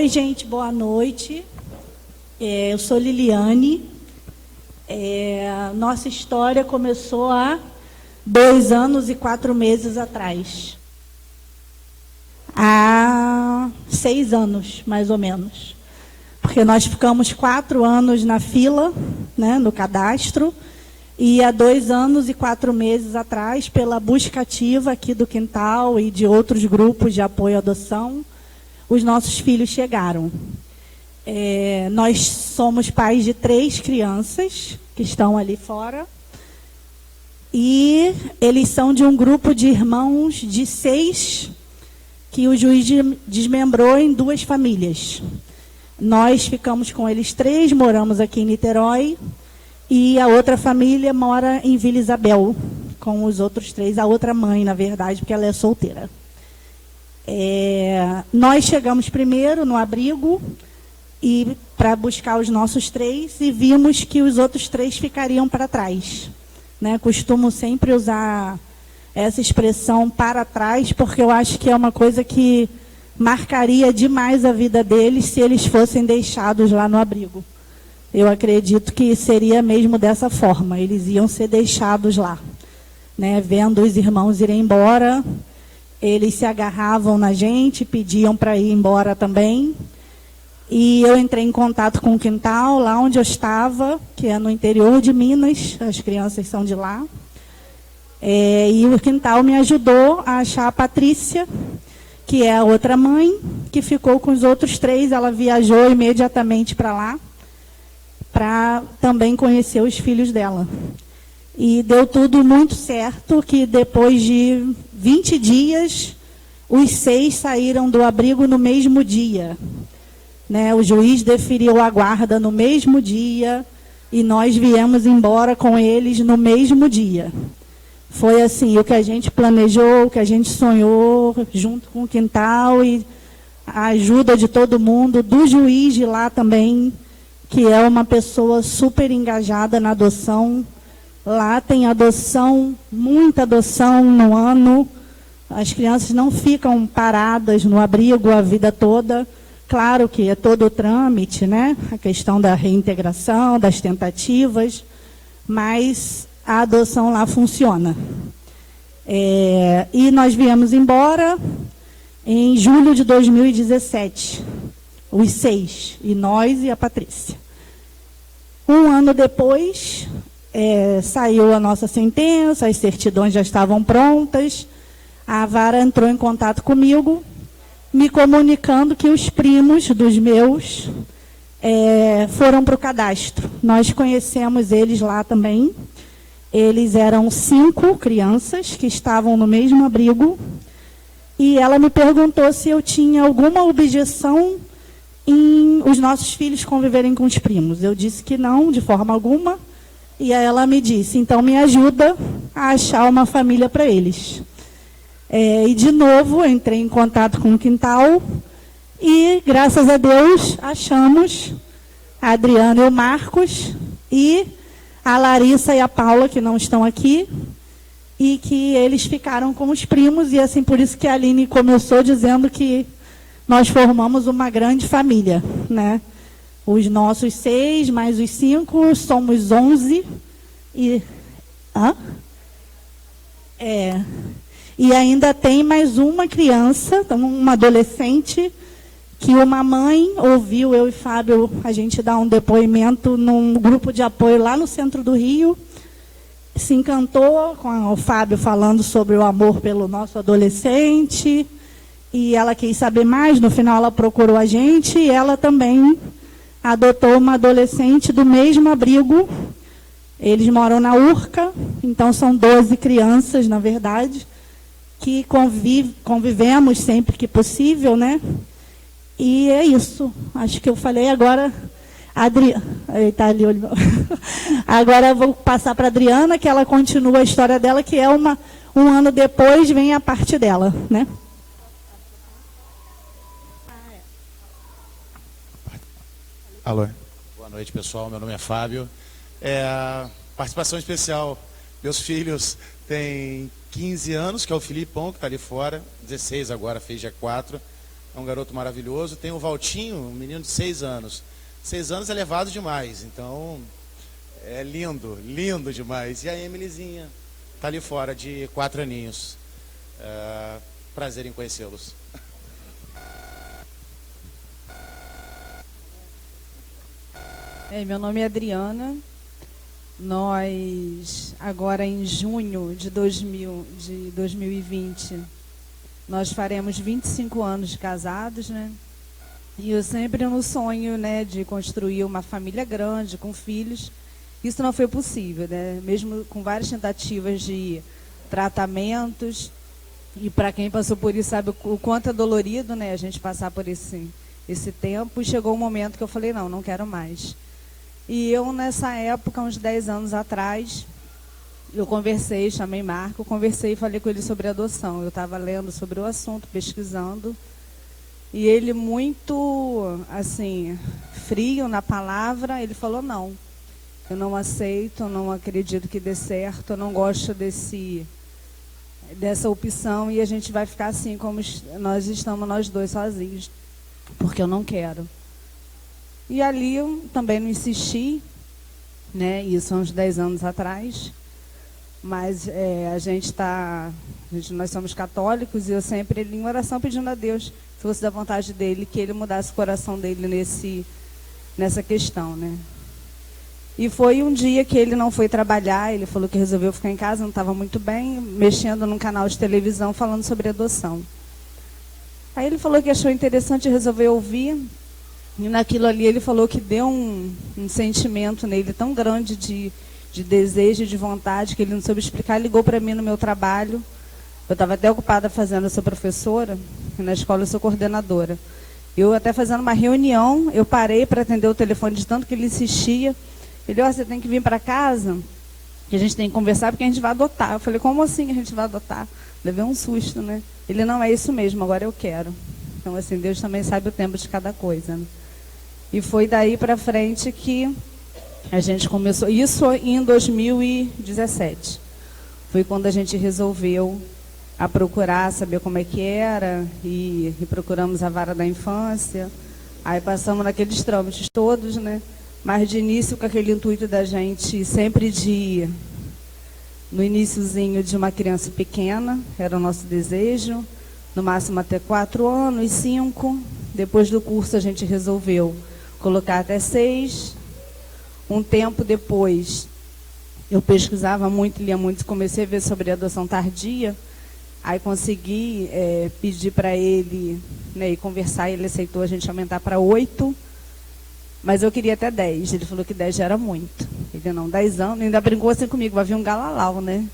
Oi, gente, boa noite. Eu sou Liliane. Nossa história começou há 2 anos e 4 meses atrás. Há 6 anos, mais ou menos. Porque nós ficamos 4 anos na fila, né, no cadastro, e há 2 anos e 4 meses atrás, pela busca ativa aqui do Quintal e de outros grupos de apoio à adoção, os nossos filhos chegaram. Nós somos pais de 3 crianças que estão ali fora, e eles são de um grupo de irmãos de 6 que o juiz desmembrou em 2 famílias. Nós ficamos com eles 3, moramos aqui em Niterói, e a outra família mora em Vila Isabel, com os outros 3, a outra mãe, na verdade, porque ela é solteira. Nós chegamos primeiro no abrigo e para buscar os nossos 3 e vimos que os outros 3 ficariam para trás, né? Costumo sempre usar essa expressão para trás, porque eu acho que é uma coisa que marcaria demais a vida deles se eles fossem deixados lá no abrigo. Eu acredito que seria mesmo dessa forma, eles iam ser deixados lá, né? Vendo os irmãos irem embora, eles se agarravam na gente, pediam para ir embora também. E eu entrei em contato com o Quintal, lá onde eu estava, que é no interior de Minas, as crianças são de lá. E o Quintal me ajudou a achar a Patrícia, que é a outra mãe, que ficou com os outros 3, ela viajou imediatamente para lá, para também conhecer os filhos dela. E deu tudo muito certo, que depois de 20 dias, os 6 saíram do abrigo no mesmo dia. Né? O juiz deferiu a guarda no mesmo dia e nós viemos embora com eles no mesmo dia. Foi assim, o que a gente planejou, o que a gente sonhou, junto com o Quintal e a ajuda de todo mundo, do juiz de lá também, que é uma pessoa super engajada na adoção. Lá tem adoção, muita adoção no ano. As crianças não ficam paradas no abrigo a vida toda. Claro que é todo o trâmite, né? A questão da reintegração, das tentativas, mas a adoção lá funciona. E nós viemos embora em julho de 2017, os 6, e nós e a Patrícia. 1 ano depois, saiu a nossa sentença, as certidões já estavam prontas, a vara entrou em contato comigo, me comunicando que os primos dos meus foram para o cadastro. Nós conhecemos eles lá também. Eles eram 5 crianças que estavam no mesmo abrigo. E ela me perguntou se eu tinha alguma objeção em os nossos filhos conviverem com os primos. Eu disse que não, de forma alguma. E aí ela me disse, então me ajuda a achar uma família para eles. E de novo, entrei em contato com o Quintal e, graças a Deus, achamos a Adriana e o Marcos e a Larissa e a Paula, que não estão aqui, e que eles ficaram com os primos, e assim, por isso que a Aline começou dizendo que nós formamos uma grande família, né? Os nossos 6, mais os 5, somos 11, e... E ainda tem mais uma criança, uma adolescente, que uma mãe ouviu eu e Fábio, a gente dar um depoimento num grupo de apoio lá no centro do Rio, se encantou com o Fábio falando sobre o amor pelo nosso adolescente, e ela quis saber mais, no final ela procurou a gente, e ela também adotou uma adolescente do mesmo abrigo. Eles moram na Urca, então são 12 crianças, na verdade, que convivemos sempre que possível, né? E é isso. Acho que eu falei agora. Tá ali, agora eu vou passar para a Adriana, que ela continua a história dela, que é um ano depois vem a parte dela, né? Alô. Boa noite, pessoal. Meu nome é Fábio. Participação especial. Meus filhos têm 15 anos, que é o Filipão, que está ali fora. 16 agora, fez dia 4. é um garoto maravilhoso. Tem o Valtinho, um menino de 6 anos. 6 anos é levado demais, então é lindo, lindo demais. E a Emilyzinha está ali fora, de 4 aninhos. Prazer em conhecê-los. Meu nome é Adriana. Nós, agora em junho de 2020, nós faremos 25 anos de casados, né? E eu sempre no sonho, né, de construir uma família grande, com filhos. Isso não foi possível, né? Mesmo com várias tentativas de tratamentos. E para quem passou por isso sabe o quanto é dolorido, né, a gente passar por esse tempo. E chegou um momento que eu falei, não quero mais. E eu, nessa época, uns 10 anos atrás, eu chamei Marco, conversei e falei com ele sobre adoção. Eu estava lendo sobre o assunto, pesquisando. E ele, muito, assim, frio na palavra, ele falou, não, eu não aceito, eu não acredito que dê certo, eu não gosto dessa opção e a gente vai ficar assim como nós estamos, nós dois sozinhos, porque eu não quero. E ali eu também não insisti, né? Isso há uns 10 anos atrás. Mas nós somos católicos e eu sempre em oração pedindo a Deus, se fosse da vontade dele, que ele mudasse o coração dele nessa questão, né? E foi um dia que ele não foi trabalhar, ele falou que resolveu ficar em casa, não estava muito bem, mexendo num canal de televisão falando sobre adoção. Aí ele falou que achou interessante e resolveu ouvir. E naquilo ali ele falou que deu um sentimento nele tão grande de desejo, de vontade, que ele não soube explicar. Ligou para mim no meu trabalho. Eu estava até ocupada fazendo, eu sou professora, e na escola eu sou coordenadora. Eu até fazendo uma reunião, eu parei para atender o telefone de tanto que ele insistia. Ele, você tem que vir para casa, que a gente tem que conversar, porque a gente vai adotar. Eu falei, como assim a gente vai adotar? Levei um susto, né? Ele, não, é isso mesmo, agora eu quero. Então, assim, Deus também sabe o tempo de cada coisa, né? E foi daí para frente que a gente começou, isso em 2017. Foi quando a gente resolveu a procurar, saber como é que era, e procuramos a vara da infância. Aí passamos naqueles trâmites todos, né? Mas de início com aquele intuito da gente sempre no iniciozinho de uma criança pequena, era o nosso desejo, no máximo até 4 anos, 5. Depois do curso a gente resolveu colocar até 6. Um tempo depois, eu pesquisava muito, lia muito, comecei a ver sobre adoção tardia. Aí consegui pedir para ele, né, e conversar, ele aceitou a gente aumentar para 8. Mas eu queria até 10. Ele falou que 10 já era muito. Ele, não, 10 anos, ainda brincou assim comigo, vai vir um galalau, né?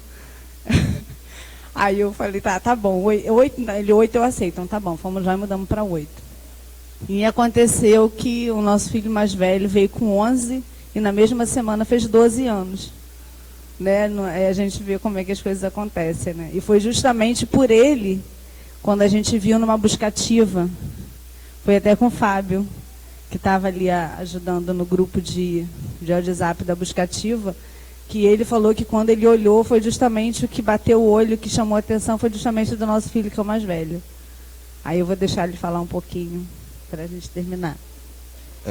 Aí eu falei, tá bom, 8, ele 8 eu aceito, então tá bom, fomos lá e mudamos para 8. E aconteceu que o nosso filho mais velho veio com 11 e na mesma semana fez 12 anos. Né? A gente vê como é que as coisas acontecem, né? E foi justamente por ele, quando a gente viu numa buscativa, foi até com o Fábio, que estava ali ajudando no grupo de WhatsApp da buscativa, que ele falou que quando ele olhou, foi justamente o que bateu o olho, que chamou a atenção, foi justamente do nosso filho, que é o mais velho. Aí eu vou deixar ele falar um pouquinho, para a gente terminar.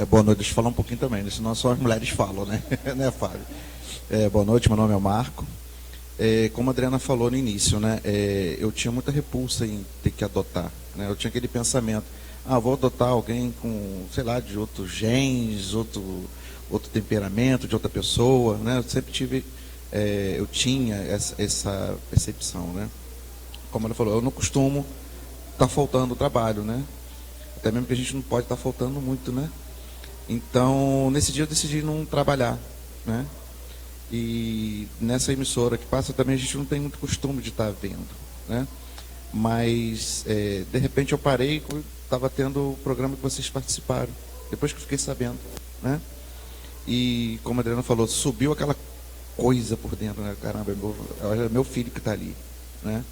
Boa noite, deixa eu falar um pouquinho também, senão só as mulheres falam, né? Né, Fábio? Boa noite, meu nome é Marco. Como a Adriana falou no início, né? Eu tinha muita repulsa em ter que adotar, né? Eu tinha aquele pensamento, vou adotar alguém com, sei lá, de outros genes, outro temperamento, de outra pessoa, né? Eu sempre tive, eu tinha essa percepção, né? Como ela falou, eu não costumo estar faltando o trabalho, né? Até mesmo que a gente não pode estar faltando muito, né? Então, nesse dia eu decidi não trabalhar, né? E nessa emissora que passa também a gente não tem muito costume de estar vendo, né? Mas, de repente eu parei, estava tendo o programa que vocês participaram, depois que eu fiquei sabendo, né? E, como a Adriana falou, subiu aquela coisa por dentro, né? Caramba, é meu filho que está ali, né?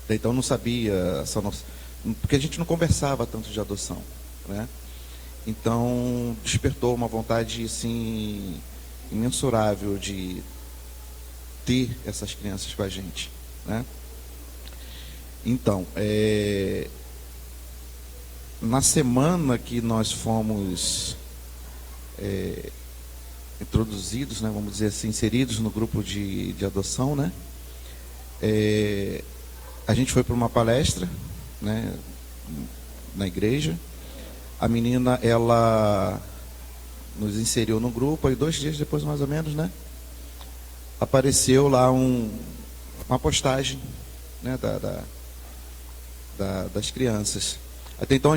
Então não sabia, porque a gente não conversava tanto de adoção, né? Então despertou uma vontade assim imensurável de ter essas crianças com a gente, né? Então, na semana que nós fomos introduzidos, né, vamos dizer assim, inseridos no grupo de adoção, né, a gente foi para uma palestra, né, na igreja. A menina, ela nos inseriu no grupo, aí 2 dias depois, mais ou menos, né, apareceu lá uma postagem, né, das crianças. Até então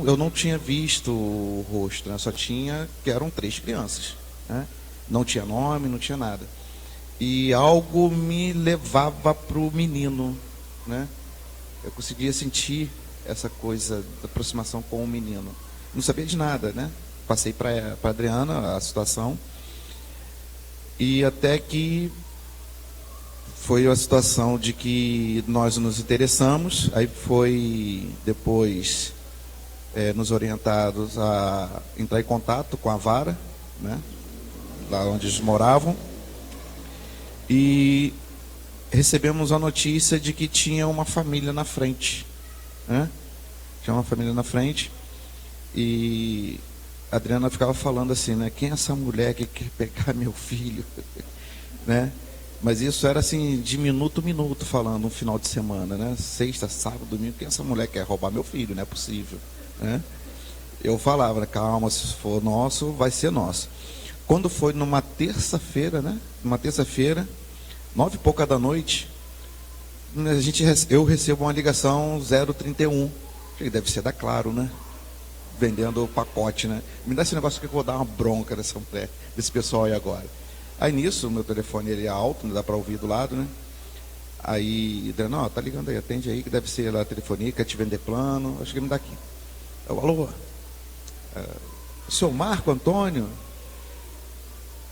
eu não tinha visto o rosto, né, só tinha que eram 3 crianças, né, não tinha nome, não tinha nada. E algo me levava para o menino, né? Eu conseguia sentir essa coisa da aproximação com o menino. Não sabia de nada, né? Passei para a Adriana a situação. E até que foi a situação de que nós nos interessamos. Aí foi depois nos orientados a entrar em contato com a vara, né? Lá onde eles moravam. E recebemos a notícia de que tinha uma família na frente, né? Tinha uma família na frente. E a Adriana ficava falando assim, né? Quem é essa mulher que quer pegar meu filho? Né? Mas isso era assim, de minuto a minuto, falando, um final de semana, né? Sexta, sábado, domingo, quem é essa mulher que quer roubar meu filho? Não é possível, né? Eu falava, né? Calma, se for nosso, vai ser nosso. Quando foi numa terça-feira, né? Numa terça-feira, 9 e pouca da noite, eu recebo uma ligação 031. Deve ser da Claro, né? Vendendo o pacote, né? Me dá esse negócio aqui que eu vou dar uma bronca dessa mulher, desse pessoal aí agora. Aí nisso, o meu telefone ele é alto, não dá para ouvir do lado, né? Aí, não, tá ligando aí, atende aí, que deve ser lá a telefonia, quer te vender plano, acho que me dá aqui. Eu, alô? O senhor Marco Antônio?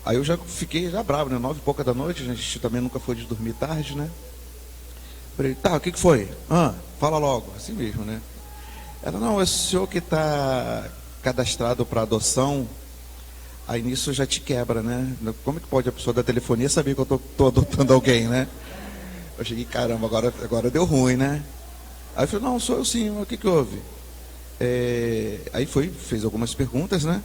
Aí eu já fiquei bravo, né? 9 e pouca da noite, a gente também nunca foi de dormir tarde, né? Falei, tá, o que foi? Fala logo, assim mesmo, né? Ela, não, é o senhor que está cadastrado para adoção. Aí nisso já te quebra, né? Como é que pode a pessoa da telefonia saber que eu tô adotando alguém, né? Eu cheguei, caramba, agora deu ruim, né? Aí eu falei, não, sou eu sim, o que houve? Aí fez algumas perguntas, né?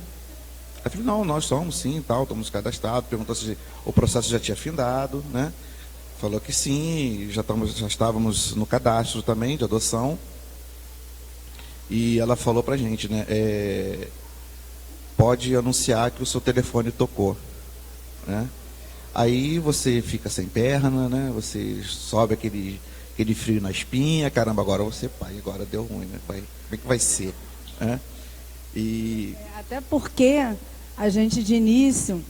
Aí eu falei, não, nós somos sim, tal, estamos cadastrados. Perguntou se o processo já tinha findado, né? Falou que sim, já estávamos no cadastro também de adoção. E ela falou pra gente, né? Pode anunciar que o seu telefone tocou, né? Aí você fica sem perna, né? Você sobe aquele frio na espinha, caramba, agora você, pai, agora deu ruim, né, pai? Como é que vai ser, né? E até porque a gente de início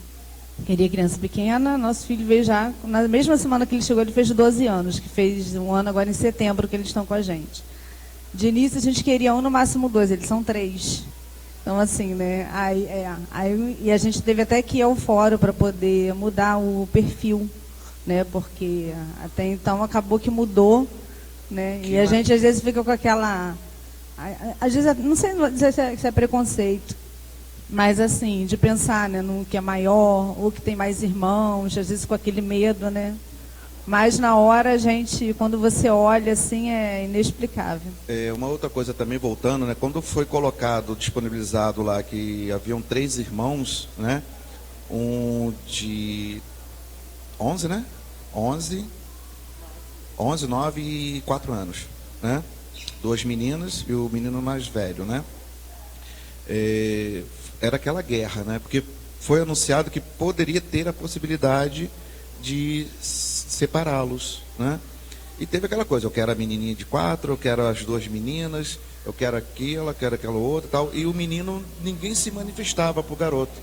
queria criança pequena, nosso filho veio já, na mesma semana que ele chegou, ele fez 12 anos, que fez um ano agora em setembro que eles estão com a gente. De início a gente queria 1, no máximo 2, eles são 3. Então assim, né, e a gente teve até que ir ao fórum para poder mudar o perfil, né, porque até então acabou que mudou, né, e a gente às vezes fica com aquela, às vezes, não sei se é preconceito, mas assim, de pensar, né, no que é maior, ou que tem mais irmãos, às vezes com aquele medo, né. Mas na hora, a gente, quando você olha, assim, é inexplicável. Uma outra coisa também, voltando, né, quando foi colocado, disponibilizado lá, que haviam 3 irmãos, né, um de 11, né, 11, 9 e 4 anos, né, 2 meninas e o menino mais velho, né. Era aquela guerra, né, porque foi anunciado que poderia ter a possibilidade de separá-los, né? E teve aquela coisa, eu quero a menininha de 4, eu quero as 2 meninas, eu quero aquela outra e tal. E o menino, ninguém se manifestava pro garoto.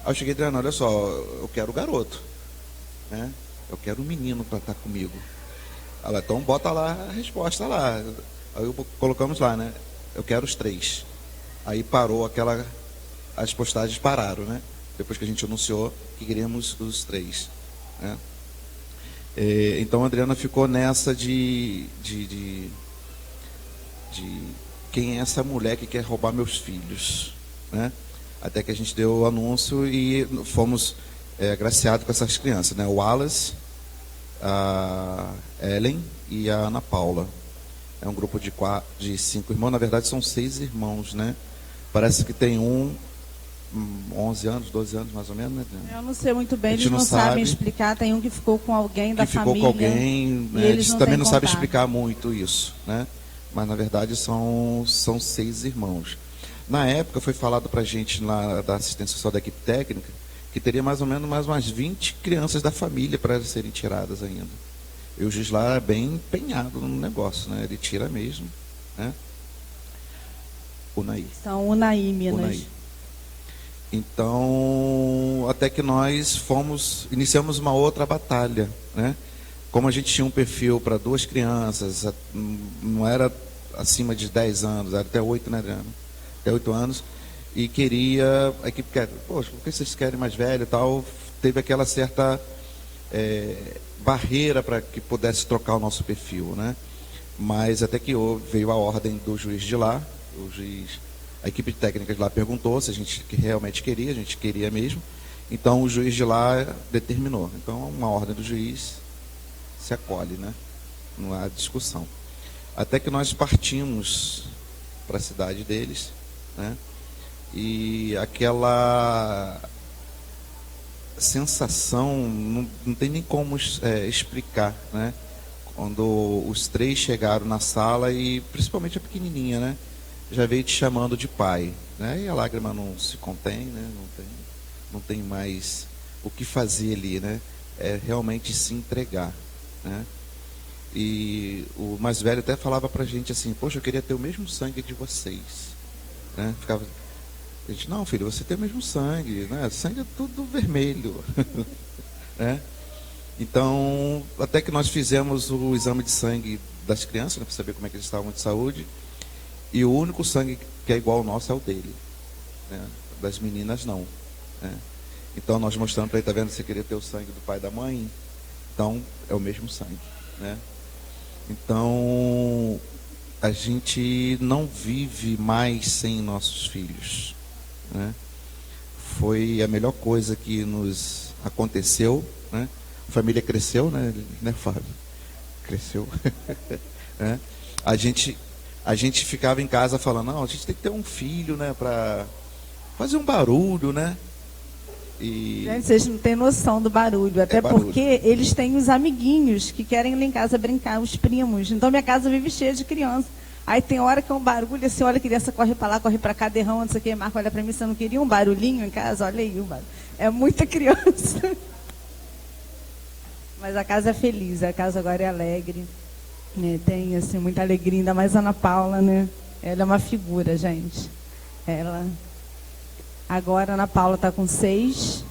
Aí eu cheguei dizendo, olha só, eu quero o garoto, né? Eu quero o menino para estar comigo. Ela, então bota lá a resposta lá. Aí colocamos lá, né? Eu quero os 3. Aí parou as postagens pararam, né? Depois que a gente anunciou que queríamos os 3, né? Então a Adriana ficou nessa de quem é essa mulher que quer roubar meus filhos, né? Até que a gente deu o anúncio e fomos agraciados com essas crianças, né? O Wallace, a Ellen e a Ana Paula. É um grupo de 5 irmãos, na verdade são 6 irmãos, né? Parece que tem 11 anos, 12 anos mais ou menos, né? Eu não sei muito bem, A gente eles não não sabe. sabem explicar. Tem um que ficou com alguém da Que ficou família. com alguém, e né? eles Eles também têm não sabem contato. explicar muito isso, né? Mas na verdade são 6 irmãos. Na época foi falado pra gente lá da assistência social da equipe técnica que teria mais ou menos mais umas 20 crianças da família para serem tiradas ainda. E o juiz lá é bem empenhado no negócio, né? Ele tira mesmo, né? Unaí. São Unaí, Minas. Unaí. Então, até que nós iniciamos uma outra batalha, né? Como a gente tinha um perfil para 2 crianças, não era acima de 10 anos, era até 8, né, Adriana? Até 8 anos, e queria, a equipe quer, poxa, por que vocês querem mais velho e tal? Teve aquela certa barreira para que pudesse trocar o nosso perfil, né? Mas até que veio a ordem do juiz de lá, a equipe técnica de lá perguntou se a gente realmente queria, a gente queria mesmo, então o juiz de lá determinou. Então, uma ordem do juiz se acolhe, né? Não há discussão. Até que nós partimos para a cidade deles, né? E aquela sensação não tem nem como explicar, né? Quando os 3 chegaram na sala e principalmente a pequenininha, né? Já veio te chamando de pai, né? E a lágrima não se contém, né? Não tem mais o que fazer ali, né? É realmente se entregar, né? E o mais velho até falava pra gente assim: poxa, eu queria ter o mesmo sangue de vocês, né? Ficava, a gente, não, filho, você tem o mesmo sangue, né? Sangue é tudo vermelho, né? Então, até que nós fizemos o exame de sangue das crianças, né, para saber como é que eles estavam de saúde, e o único sangue que é igual ao nosso é o dele, né? Das meninas não, né? Então nós mostrando para ele, tá vendo, você queria ter o sangue do pai e da mãe, então é o mesmo sangue, né? Então a gente não vive mais sem nossos filhos, né? Foi a melhor coisa que nos aconteceu, né? A família cresceu, né, Fábio? Cresceu. Né? A gente ficava em casa falando, não, a gente tem que ter um filho, né, para fazer um barulho, né? E... Gente, vocês não têm noção do barulho, até barulho. Porque eles têm os amiguinhos que querem ir lá em casa brincar, os primos. Então minha casa vive cheia de criança. Aí tem hora que é um barulho, assim, olha, a criança corre para lá, corre para cá, derrama, não sei o que, Marco olha para mim, você não queria um barulhinho em casa? Olha aí o barulho. É muita criança. Mas a casa é feliz, a casa agora é alegre, né? Tem assim, muita alegria, ainda mais a Ana Paula, né? Ela é uma figura, gente. Agora a Ana Paula está com 6,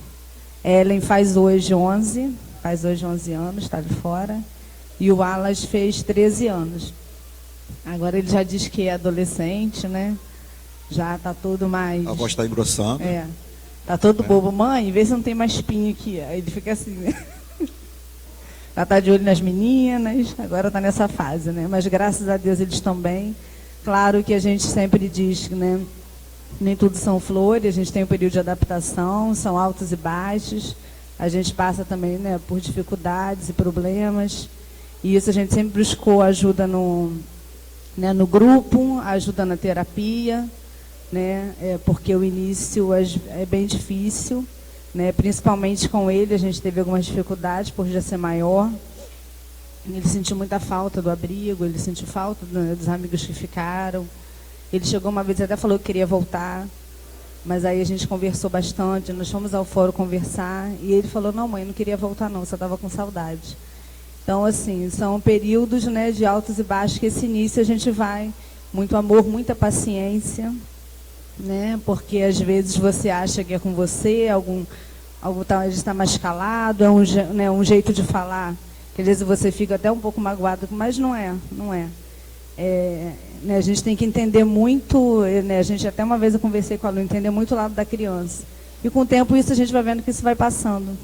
Ellen faz hoje 11 anos, está de fora, e o Alas fez 13 anos. Agora ele já diz que é adolescente, né? Já está todo mais... A voz está engrossando. Está todo bobo. Mãe, vê se não tem mais espinho aqui. Aí ele fica assim, né? Ela está de olho nas meninas, agora está nessa fase, né? Mas graças a Deus eles estão bem. Claro que a gente sempre diz, né? Nem tudo são flores, a gente tem um período de adaptação, são altos e baixos. A gente passa também, né, por dificuldades e problemas. E isso a gente sempre buscou ajuda no grupo, ajuda na terapia, né? Porque o início é bem difícil. Né, principalmente com ele, a gente teve algumas dificuldades por já ser maior. Ele sentiu muita falta do abrigo, ele sentiu falta dos amigos que ficaram. Ele chegou uma vez e até falou que queria voltar, mas aí a gente conversou bastante, nós fomos ao fórum conversar, e ele falou, não, mãe, não queria voltar não, só estava com saudade. Então, assim, são períodos, né, de altos e baixos, que esse início a gente vai, muito amor, muita paciência, né? Porque às vezes você acha que é com você, algo está mais calado, é um jeito de falar, que às vezes você fica até um pouco magoado, mas não é. Né, a gente tem que entender muito, né, a gente até uma vez eu conversei com a Lu, entender muito o lado da criança. E com o tempo isso a gente vai vendo que isso vai passando.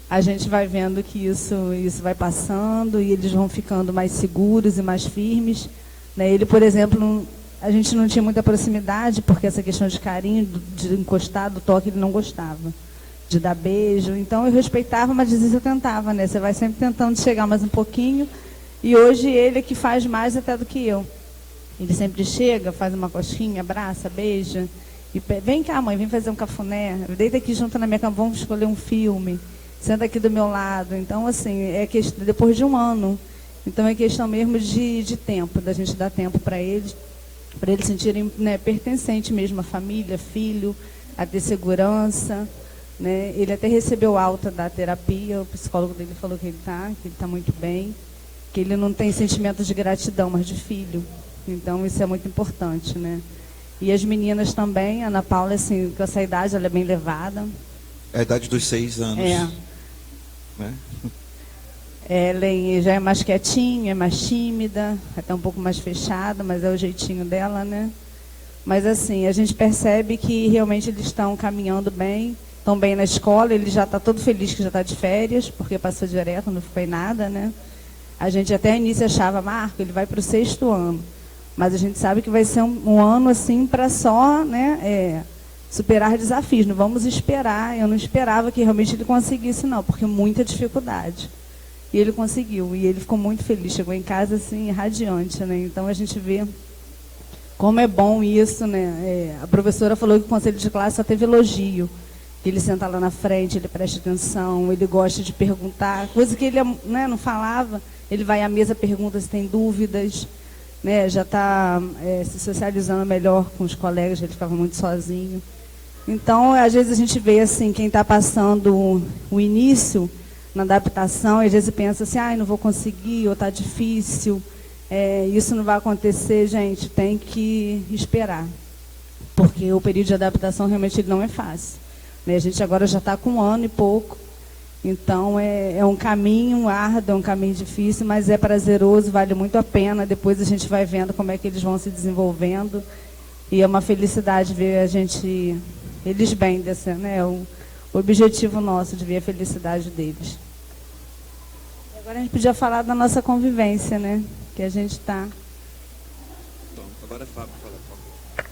A gente vai vendo que isso vai passando e eles vão ficando mais seguros e mais firmes. Né? Ele, por exemplo, a gente não tinha muita proximidade, porque essa questão de carinho, de encostar, do toque, ele não gostava. De dar beijo. Então eu respeitava, mas às vezes eu tentava, né? Você vai sempre tentando chegar mais um pouquinho. E hoje ele é que faz mais até do que eu. Ele sempre chega, faz uma cosquinha, abraça, beija. E vem cá, mãe, vem fazer um cafuné. Deita aqui junto na minha cama, vamos escolher um filme. Senta aqui do meu lado. Então, assim, é questão, depois de um ano. Então, é questão mesmo de tempo, da gente dar tempo para eles sentirem, né, pertencente mesmo à família, filho, a ter segurança. Né? Ele até recebeu alta da terapia, o psicólogo dele falou que ele está muito bem, que ele não tem sentimento de gratidão, mas de filho. Então, isso é muito importante, né? E as meninas também, a Ana Paula, assim, com essa idade, ela é bem levada. É a idade dos 6 anos. É. Né? Ela já é mais quietinha, é mais tímida, até um pouco mais fechada, mas é o jeitinho dela, né? Mas, assim, a gente percebe que realmente eles estão caminhando bem, estão bem na escola, ele já está todo feliz que já está de férias, porque passou direto, não ficou em nada, né? A gente até no início achava, Marco, ele vai para o 6º ano. Mas a gente sabe que vai ser um ano assim para só, né, superar desafios. Não vamos esperar. Eu não esperava que realmente ele conseguisse, não, porque muita dificuldade. E ele conseguiu. E ele ficou muito feliz. Chegou em casa assim, radiante, né? Então a gente vê como é bom isso, né? A professora falou que o conselho de classe só teve elogio. Que ele senta lá na frente, ele presta atenção, ele gosta de perguntar, coisa que ele, né, não falava. Ele vai à mesa, pergunta se tem dúvidas. Né, já está se socializando melhor com os colegas, ele ficava muito sozinho. Então, às vezes a gente vê assim, quem está passando o início na adaptação, e às vezes pensa assim, não vou conseguir, ou está difícil, isso não vai acontecer, gente, tem que esperar. Porque o período de adaptação realmente ele não é fácil. Né, a gente agora já está com 1 ano e pouco. Então, é um caminho árduo, é um caminho difícil, mas é prazeroso, vale muito a pena. Depois a gente vai vendo como é que eles vão se desenvolvendo. E é uma felicidade ver eles bem, né? O objetivo nosso de ver a felicidade deles. Agora a gente podia falar da nossa convivência, né? Que a gente está... Agora é Fábio, fala, por favor.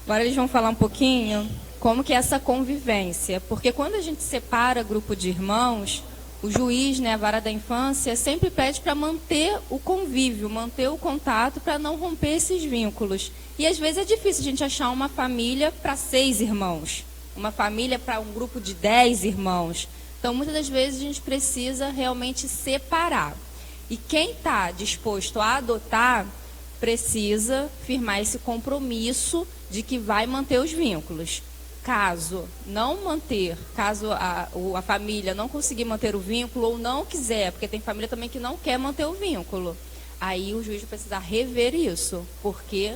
Agora eles vão falar um pouquinho... como que é essa convivência, porque quando a gente separa grupo de irmãos, o juiz, né, a vara da infância, sempre pede para manter o convívio, manter o contato, para não romper esses vínculos. E às vezes é difícil a gente achar uma família para 6 irmãos, uma família para um grupo de 10 irmãos. Então, muitas das vezes a gente precisa realmente separar. E quem está disposto a adotar, precisa firmar esse compromisso de que vai manter os vínculos. Caso não manter, caso a família não conseguir manter o vínculo ou não quiser, porque tem família também que não quer manter o vínculo, aí o juiz vai precisar rever isso, porque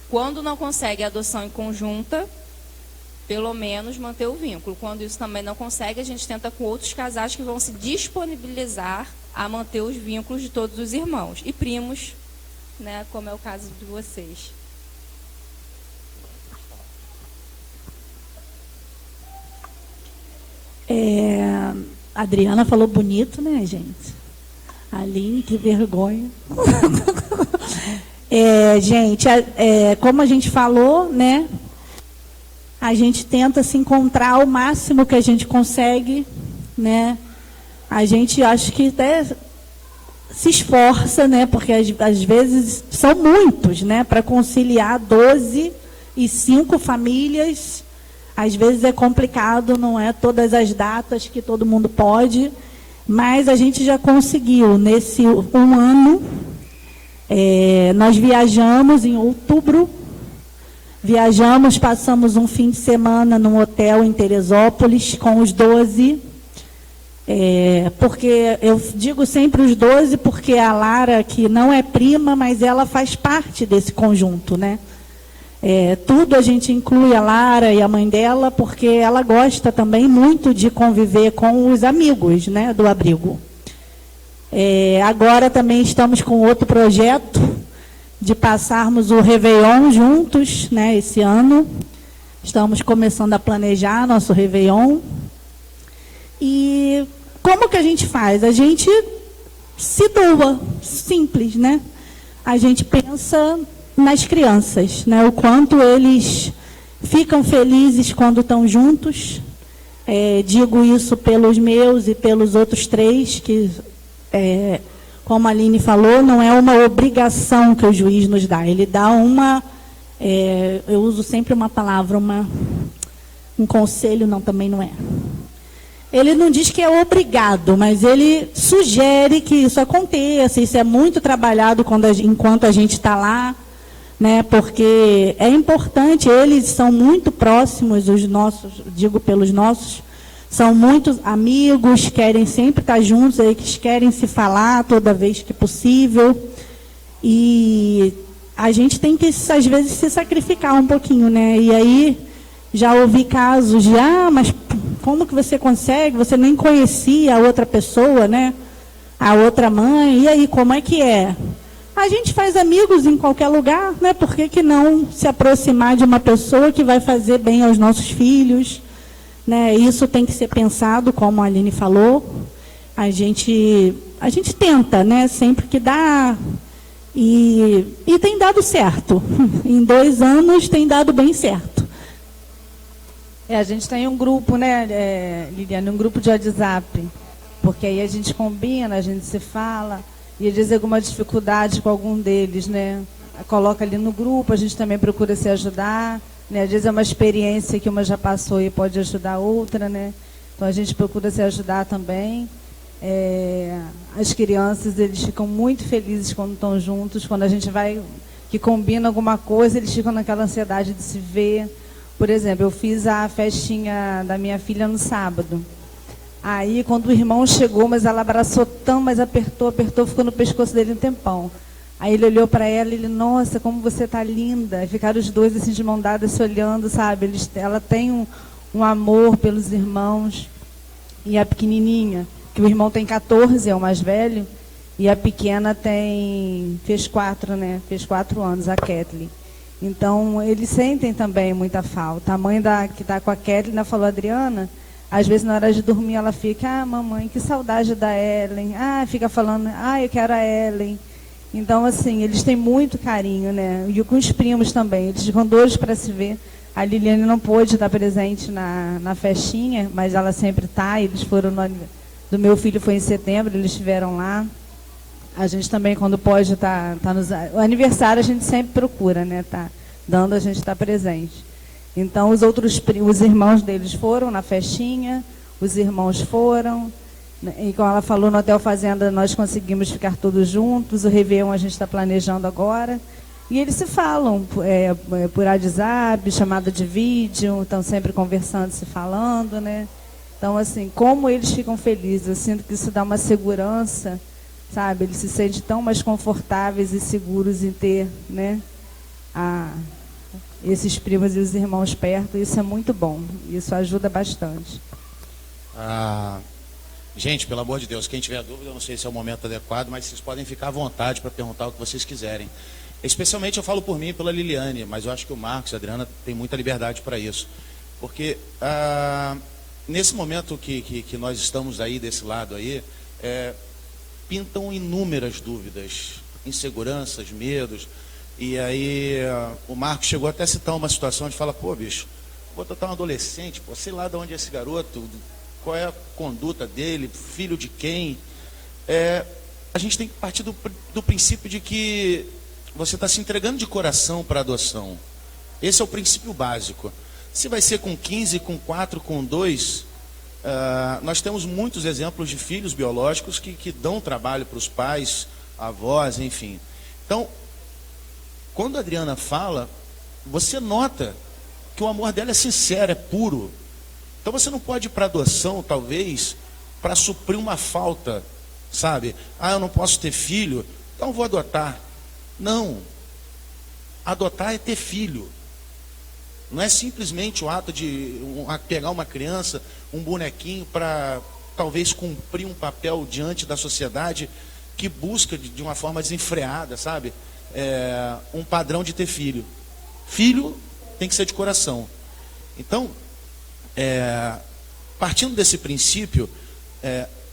quando não consegue a adoção em conjunta, pelo menos manter o vínculo. Quando isso também não consegue, a gente tenta com outros casais que vão se disponibilizar a manter os vínculos de todos os irmãos e primos, né, como é o caso de vocês. A Adriana falou bonito, né, gente? Aline, que vergonha. Gente, como a gente falou, né? A gente tenta se encontrar o máximo que a gente consegue, né? A gente acho que até se esforça, né? Porque às vezes são muitos, né? Para conciliar 12 e 5 famílias. Às vezes é complicado, não é todas as datas que todo mundo pode, mas a gente já conseguiu, nesse 1 ano, nós viajamos em outubro, passamos um fim de semana num hotel em Teresópolis com os 12, porque eu digo sempre os 12, porque a Lara, que não é prima, mas ela faz parte desse conjunto, né? Tudo a gente inclui a Lara e a mãe dela, porque ela gosta também muito de conviver com os amigos, né, do abrigo. Agora também estamos com outro projeto de passarmos o Réveillon juntos, né, esse ano. Estamos começando a planejar nosso Réveillon. E como que a gente faz? A gente se doa, simples, né? A gente pensa nas crianças, né? O quanto eles ficam felizes quando estão juntos. Digo isso pelos meus e pelos outros 3, que como a Aline falou, não é uma obrigação que o juiz nos dá. Ele dá eu uso sempre uma palavra, um conselho, não, também não é. Ele não diz que é obrigado, mas ele sugere que isso aconteça. Isso é muito trabalhado enquanto a gente está lá, né? Porque é importante, eles são muito próximos, os nossos, digo pelos nossos, são muitos amigos, querem sempre estar juntos, eles querem se falar toda vez que possível. E a gente tem que, às vezes, se sacrificar um pouquinho, né? E aí, já ouvi casos de, mas como que você consegue? Você nem conhecia a outra pessoa, né? A outra mãe, e aí, como é que é? A gente faz amigos em qualquer lugar, né? Por que não se aproximar de uma pessoa que vai fazer bem aos nossos filhos? Né? Isso tem que ser pensado, como a Aline falou. A gente tenta, né? Sempre que dá. E tem dado certo. Em 2 anos tem dado bem certo. A gente tem um grupo, né, Liliane, um grupo de WhatsApp. Porque aí a gente combina, a gente se fala. E às vezes alguma dificuldade com algum deles, né? Coloca ali no grupo, a gente também procura se ajudar. Né? Às vezes é uma experiência que uma já passou e pode ajudar a outra, né? Então a gente procura se ajudar também. As crianças, eles ficam muito felizes quando estão juntos. Quando a gente vai, que combina alguma coisa, eles ficam naquela ansiedade de se ver. Por exemplo, eu fiz a festinha da minha filha no sábado. Aí, quando o irmão chegou, mas ela abraçou tão, mas apertou, ficou no pescoço dele um tempão. Aí ele olhou para ela e ele, nossa, como você está linda. E ficaram os dois assim de mão dada, se olhando, sabe? Ela tem um amor pelos irmãos. E a pequenininha, que o irmão tem 14, é o mais velho, e a pequena fez 4, né? Fez 4 anos, a Kathleen. Então, eles sentem também muita falta. A mãe que está com a Kathleen falou, Adriana, às vezes na hora de dormir ela fica, mamãe, que saudade da Ellen. Fica falando, eu quero a Ellen. Então, assim, eles têm muito carinho, né? E com os primos também, eles ficam doidos para se ver. A Liliane não pôde estar presente na festinha, mas ela sempre está. Eles foram do meu filho foi em setembro, eles estiveram lá. A gente também, quando pode, tá nos... O aniversário a gente sempre procura, né? Tá dando, a gente está presente. Então, os irmãos deles foram na festinha, os irmãos foram. E como ela falou, no Hotel Fazenda nós conseguimos ficar todos juntos. O Réveillon a gente está planejando agora. E eles se falam por WhatsApp, chamada de vídeo, estão sempre conversando, se falando, né? Então, assim, como eles ficam felizes, eu sinto que isso dá uma segurança, sabe? Eles se sentem tão mais confortáveis e seguros em ter, né, esses primos e os irmãos perto. Isso é muito bom, isso ajuda bastante. Gente, pelo amor de Deus, quem tiver dúvida, eu não sei se é o momento adequado, mas vocês podem ficar à vontade para perguntar o que vocês quiserem. Especialmente eu falo por mim e pela Liliane, mas eu acho que o Marcos e a Adriana têm muita liberdade para isso. Porque nesse momento que nós estamos aí, desse lado aí, pintam inúmeras dúvidas, inseguranças, medos. E aí o Marcos chegou até a citar uma situação de falar, pô, bicho, vou tratar um adolescente, pô, sei lá de onde é esse garoto, qual é a conduta dele, filho de quem. A gente tem que partir do princípio de que você está se entregando de coração para a adoção. Esse é o princípio básico. Se vai ser com 15, com 4, com 2, nós temos muitos exemplos de filhos biológicos que dão trabalho para os pais, avós, enfim. Então, quando a Adriana fala, você nota que o amor dela é sincero, é puro. Então você não pode ir para adoção, talvez, para suprir uma falta, sabe? Eu não posso ter filho, então vou adotar. Não. Adotar é ter filho. Não é simplesmente o ato de pegar uma criança, um bonequinho, para talvez cumprir um papel diante da sociedade que busca de uma forma desenfreada, sabe? Um padrão de ter filho. Filho tem que ser de coração. Então, partindo desse princípio,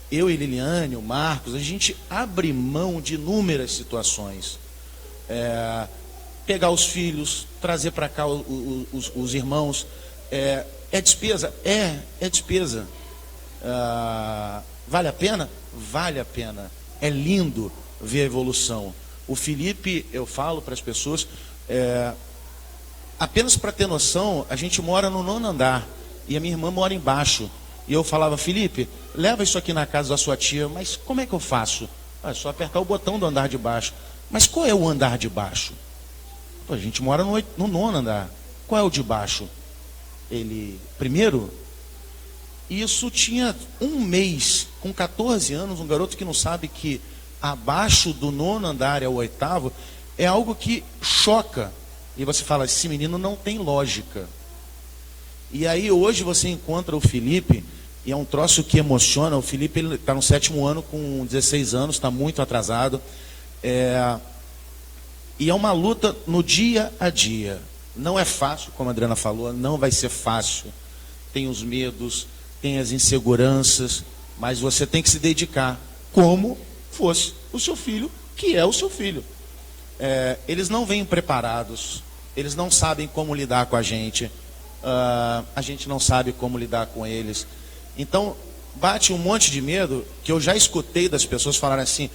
eu e Liliane, o Marcos, a gente abre mão de inúmeras situações. Pegar os filhos, trazer para cá os irmãos, é despesa? É despesa. Vale a pena? Vale a pena. É lindo ver a evolução. O Felipe, eu falo para as pessoas, apenas para ter noção, a gente mora no 9º andar e a minha irmã mora embaixo. E eu falava, Felipe, leva isso aqui na casa da sua tia, mas como é que eu faço? É só apertar o botão do andar de baixo. Mas qual é o andar de baixo? Pô, a gente mora no 9º andar. Qual é o de baixo? Ele, primeiro, isso tinha um mês, com 14 anos, um garoto que não sabe que abaixo do 9º andar é o 8º, é algo que choca. E você fala, esse menino não tem lógica. E aí hoje você encontra o Felipe, e é um troço que emociona. O Felipe está no 7º ano com 16 anos, está muito atrasado. E é uma luta no dia a dia. Não é fácil, como a Adriana falou, não vai ser fácil. Tem os medos, tem as inseguranças, mas você tem que se dedicar como fosse o seu filho, que é o seu filho. Eles não vêm preparados, eles não sabem como lidar com a gente não sabe como lidar com eles. Então, bate um monte de medo, que eu já escutei das pessoas falarem assim,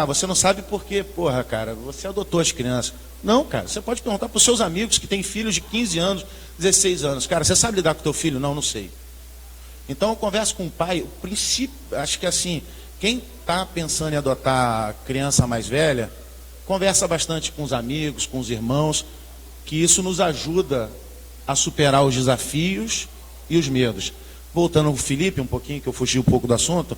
você não sabe porque, porra, cara, você adotou as crianças. Não, cara, você pode perguntar para os seus amigos que têm filhos de 15 anos, 16 anos. Cara, você sabe lidar com o teu filho? Não, não sei. Então, eu converso com o pai, o princípio, acho que assim, quem está pensando em adotar criança mais velha, conversa bastante com os amigos, com os irmãos, que isso nos ajuda a superar os desafios e os medos. Voltando ao Felipe, um pouquinho, que eu fugi um pouco do assunto,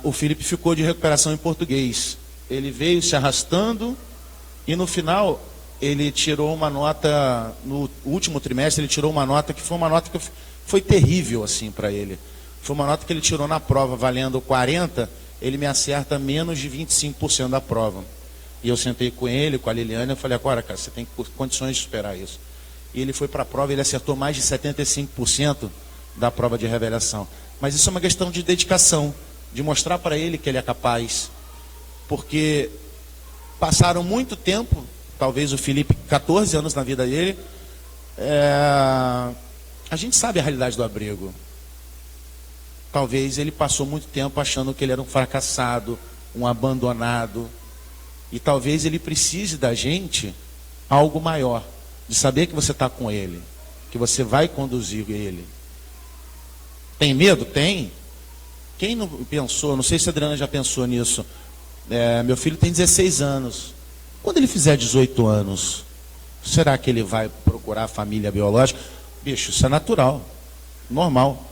o Felipe ficou de recuperação em português. Ele veio se arrastando e no final ele tirou uma nota, no último trimestre ele tirou uma nota que foi uma nota que foi terrível assim para ele. Foi uma nota que ele tirou na prova valendo 40, ele me acerta menos de 25% da prova. E eu sentei com ele, com a Liliane, eu falei, agora, cara, você tem condições de superar isso. E ele foi para a prova, ele acertou mais de 75% da prova de revelação. Mas isso é uma questão de dedicação, de mostrar para ele que ele é capaz. Porque passaram muito tempo, talvez o Felipe, 14 anos na vida dele, a gente sabe a realidade do abrigo. Talvez ele passou muito tempo achando que ele era um fracassado, um abandonado. E talvez ele precise da gente algo maior, de saber que você está com ele, que você vai conduzir ele. Tem medo? Tem. Quem não pensou, não sei se a Adriana já pensou nisso, meu filho tem 16 anos. Quando ele fizer 18 anos, será que ele vai procurar a família biológica? Bicho, isso é natural, normal.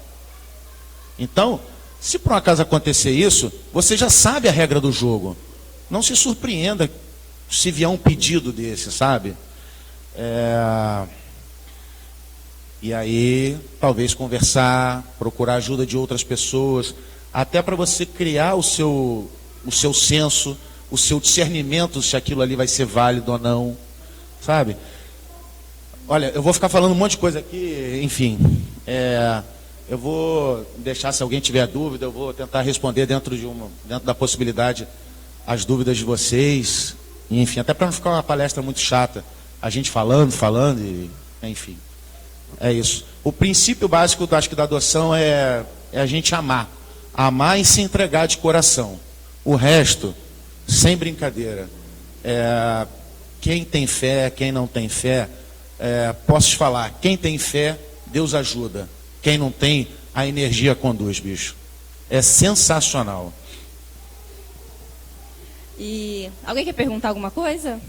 Então, se por um acaso acontecer isso, você já sabe a regra do jogo. Não se surpreenda se vier um pedido desse, sabe? E aí, talvez conversar, procurar ajuda de outras pessoas, até para você criar o seu senso, o seu discernimento se aquilo ali vai ser válido ou não, sabe? Olha, eu vou ficar falando um monte de coisa aqui, enfim. Eu vou deixar, se alguém tiver dúvida, eu vou tentar responder dentro da possibilidade as dúvidas de vocês, enfim, até para não ficar uma palestra muito chata, a gente falando, e, enfim, é isso. O princípio básico, acho que da adoção é a gente amar e se entregar de coração. O resto, sem brincadeira, quem tem fé, quem não tem fé, posso te falar, quem tem fé, Deus ajuda. Quem não tem, a energia conduz, bicho. É sensacional. E alguém quer perguntar alguma coisa?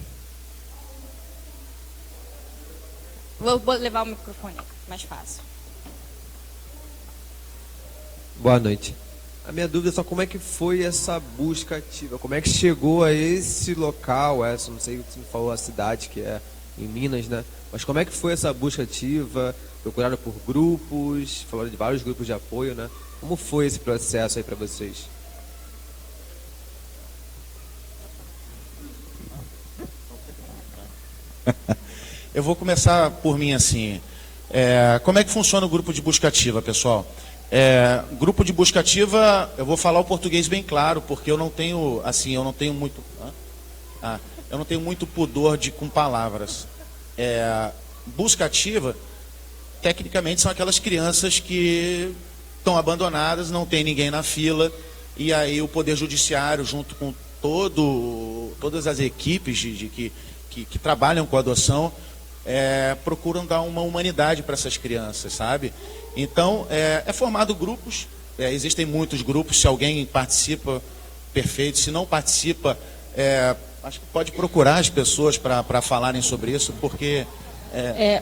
Vou levar o microfone, mais fácil. Boa noite. A minha dúvida é só como é que foi essa busca ativa, como é que chegou a esse local, não sei se me falou a cidade que é em Minas, né? Mas como é que foi essa busca ativa? Procuraram por grupos, falaram de vários grupos de apoio, né? Como foi esse processo aí para vocês? Eu vou começar por mim assim. Como é que funciona o grupo de busca ativa, pessoal? Grupo de busca ativa, eu vou falar o português bem claro, porque eu não tenho muito pudor com palavras. Busca ativa, tecnicamente, são aquelas crianças que estão abandonadas, não tem ninguém na fila, e aí o Poder Judiciário, junto com todas as equipes que trabalham com a adoção, procuram dar uma humanidade para essas crianças, sabe? Então, é formado grupos, existem muitos grupos, se alguém participa, perfeito, se não participa, acho que pode procurar as pessoas para falarem sobre isso, porque...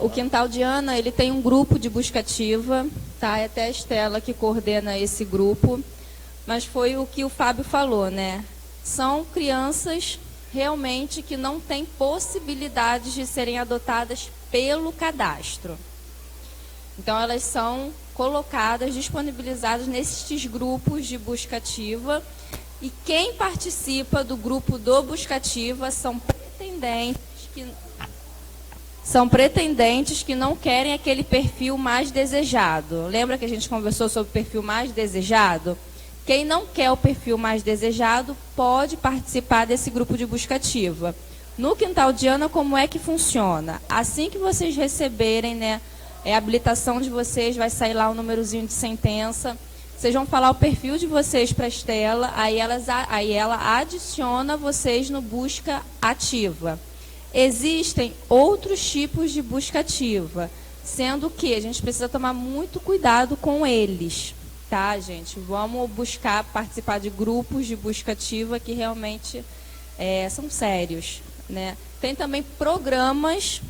O Quintal de Ana, ele tem um grupo de busca ativa, tá? É até a Estela que coordena esse grupo, mas foi o que o Fábio falou, né? São crianças realmente que não têm possibilidades de serem adotadas pelo cadastro. Então, elas são colocadas, disponibilizadas nesses grupos de busca ativa, e quem participa do grupo do busca ativa são pretendentes que não querem aquele perfil mais desejado. Lembra que a gente conversou sobre o perfil mais desejado? Quem não quer o perfil mais desejado pode participar desse grupo de busca ativa. No Quintal de Ana, como é que funciona? Assim que vocês receberem, né, a habilitação de vocês, vai sair lá o númerozinho de sentença. Vocês vão falar o perfil de vocês para a Estela, aí ela adiciona vocês no busca ativa. Existem outros tipos de busca ativa, sendo que a gente precisa tomar muito cuidado com eles, tá, gente? Vamos buscar participar de grupos de busca ativa que realmente são sérios, né? Tem também programas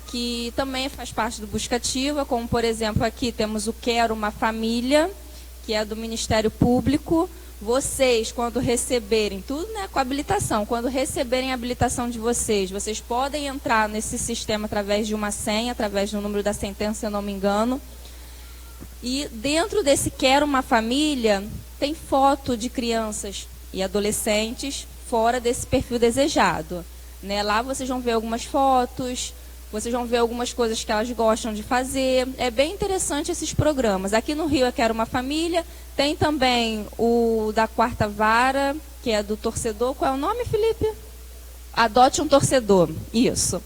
que também faz parte do busca ativa, como, por exemplo, aqui temos o Quero Uma Família, que é do Ministério Público. Vocês, quando receberem, tudo, né, com habilitação, quando receberem a habilitação de vocês, vocês podem entrar nesse sistema através de uma senha, através do número da sentença, se eu não me engano. E dentro desse Quero Uma Família, tem foto de crianças e adolescentes fora desse perfil desejado, né? Lá vocês vão ver algumas fotos, vocês vão ver algumas coisas que elas gostam de fazer. É bem interessante esses programas. Aqui no Rio, eu Quero Uma Família. Tem também o da Quarta Vara, que é do torcedor. Qual é o nome, Felipe? Adote um Torcedor. Isso.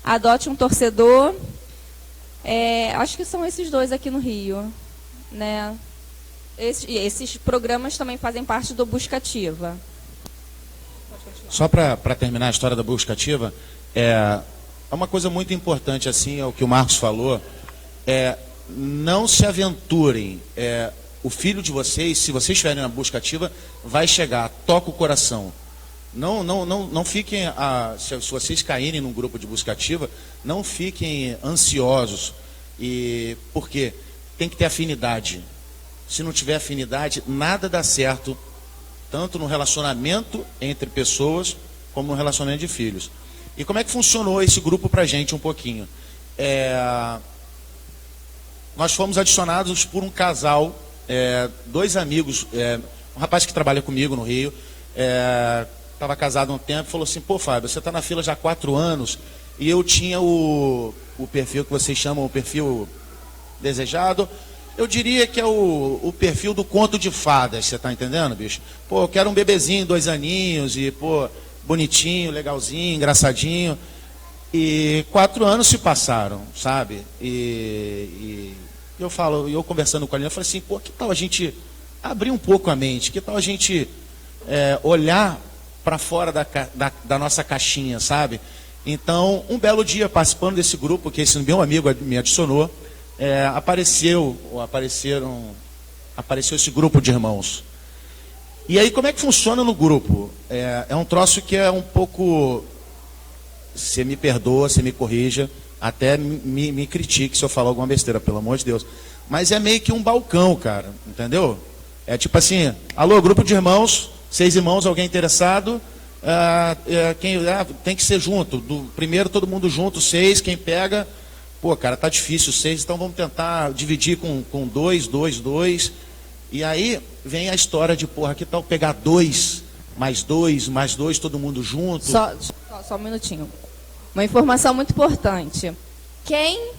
Adote um Torcedor. Acho que são esses dois aqui no Rio, né? Esses programas também fazem parte do Busca Ativa. Só para terminar a história da busca ativa, é uma coisa muito importante, assim, é o que o Marcos falou, não se aventurem, o filho de vocês, se vocês estiverem na busca ativa, vai chegar, toca o coração. Não fiquem, se vocês caírem num grupo de busca ativa, não fiquem ansiosos, porque tem que ter afinidade. Se não tiver afinidade, nada dá certo, tanto no relacionamento entre pessoas, como no relacionamento de filhos. E como é que funcionou esse grupo para a gente um pouquinho? Nós fomos adicionados por um casal, dois amigos, um rapaz que trabalha comigo no Rio, estava casado há um tempo, falou assim: pô, Fábio, você está na fila já há 4 anos, e eu tinha o perfil que vocês chamam, o perfil desejado. Eu diria que é o perfil do conto de fadas, você está entendendo, bicho? Pô, eu quero um bebezinho, 2 aninhos, e, pô, bonitinho, legalzinho, engraçadinho. E 4 anos se passaram, sabe? E eu conversando com a Lina, eu falei assim: pô, que tal a gente abrir um pouco a mente? Que tal a gente olhar para fora da nossa caixinha, sabe? Então, um belo dia, participando desse grupo, que esse meu amigo me adicionou, apareceu esse grupo de irmãos. E aí, como é que funciona no grupo? É um troço que é um pouco... Você me perdoa, você me corrija, até me critique se eu falar alguma besteira, pelo amor de Deus. Mas é meio que um balcão, cara, entendeu? É tipo assim: alô, grupo de irmãos, 6 irmãos, alguém interessado? Tem que ser junto. Primeiro todo mundo junto, 6, quem pega... Pô, cara, tá difícil 6, então vamos tentar dividir com 2, 2, 2. E aí vem a história de, porra, que tal pegar 2, mais 2, mais 2, todo mundo junto? Só um minutinho. Uma informação muito importante. Quem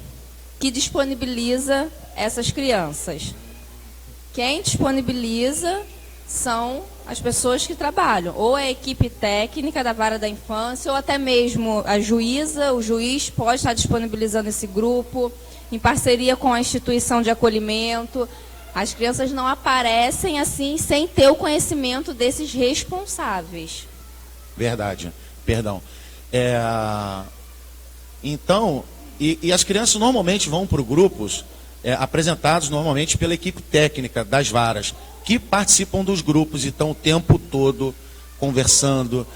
que disponibiliza essas crianças? Quem disponibiliza são as pessoas que trabalham, ou a equipe técnica da Vara da Infância, ou até mesmo a juíza, o juiz pode estar disponibilizando esse grupo, em parceria com a instituição de acolhimento. As crianças não aparecem assim sem ter o conhecimento desses responsáveis. Verdade, perdão. Então, e as crianças normalmente vão para grupos apresentados normalmente pela equipe técnica das varas, que participam dos grupos e estão o tempo todo conversando.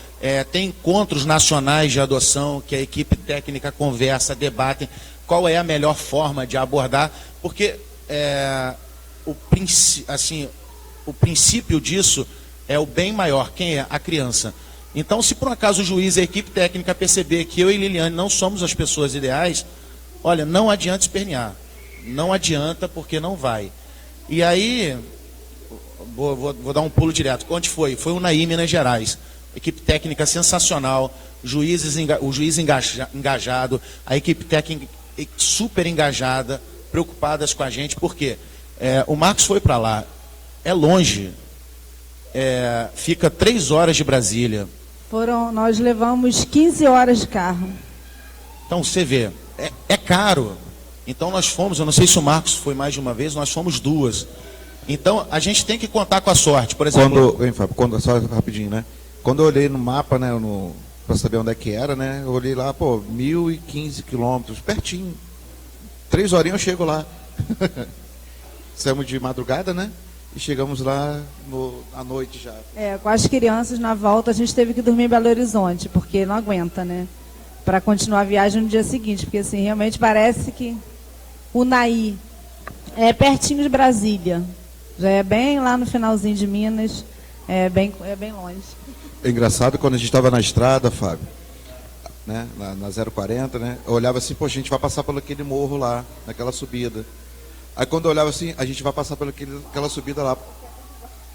Tem encontros nacionais de adoção que a equipe técnica conversa, debatem qual é a melhor forma de abordar, porque o princípio disso é o bem maior. Quem é? A criança. Então, se por um acaso o juiz e a equipe técnica perceber que eu e Liliane não somos as pessoas ideais, olha, não adianta espernear. Não adianta, porque não vai. E aí, vou dar um pulo direto. Onde foi? Foi o Unaí, Minas Gerais. Equipe técnica sensacional, o juiz engajado, a equipe técnica super engajada, preocupadas com a gente, porque o Marcos foi para lá, é longe, fica 3 horas de Brasília. Nós levamos 15 horas de carro. Então você vê, é caro. Então nós fomos, eu não sei se o Marcos foi mais de uma vez, nós fomos 2. Então a gente tem que contar com a sorte, por exemplo. Só rapidinho, né? Quando eu olhei no mapa, né, para saber onde é que era, né, eu olhei lá, 1.015 quilômetros, pertinho. 3 horinhas eu chego lá. Saímos de madrugada, né? E chegamos lá à noite já. Com as crianças na volta a gente teve que dormir em Belo Horizonte, porque não aguenta, né? Para continuar a viagem no dia seguinte, porque assim, realmente parece que o Unaí é pertinho de Brasília. Já é bem lá no finalzinho de Minas, é bem longe. É engraçado, quando a gente estava na estrada, Fábio, né, na 040, né, eu olhava assim, a gente vai passar por aquele morro lá, naquela subida. Aí quando eu olhava assim, a gente vai passar por aquela subida lá.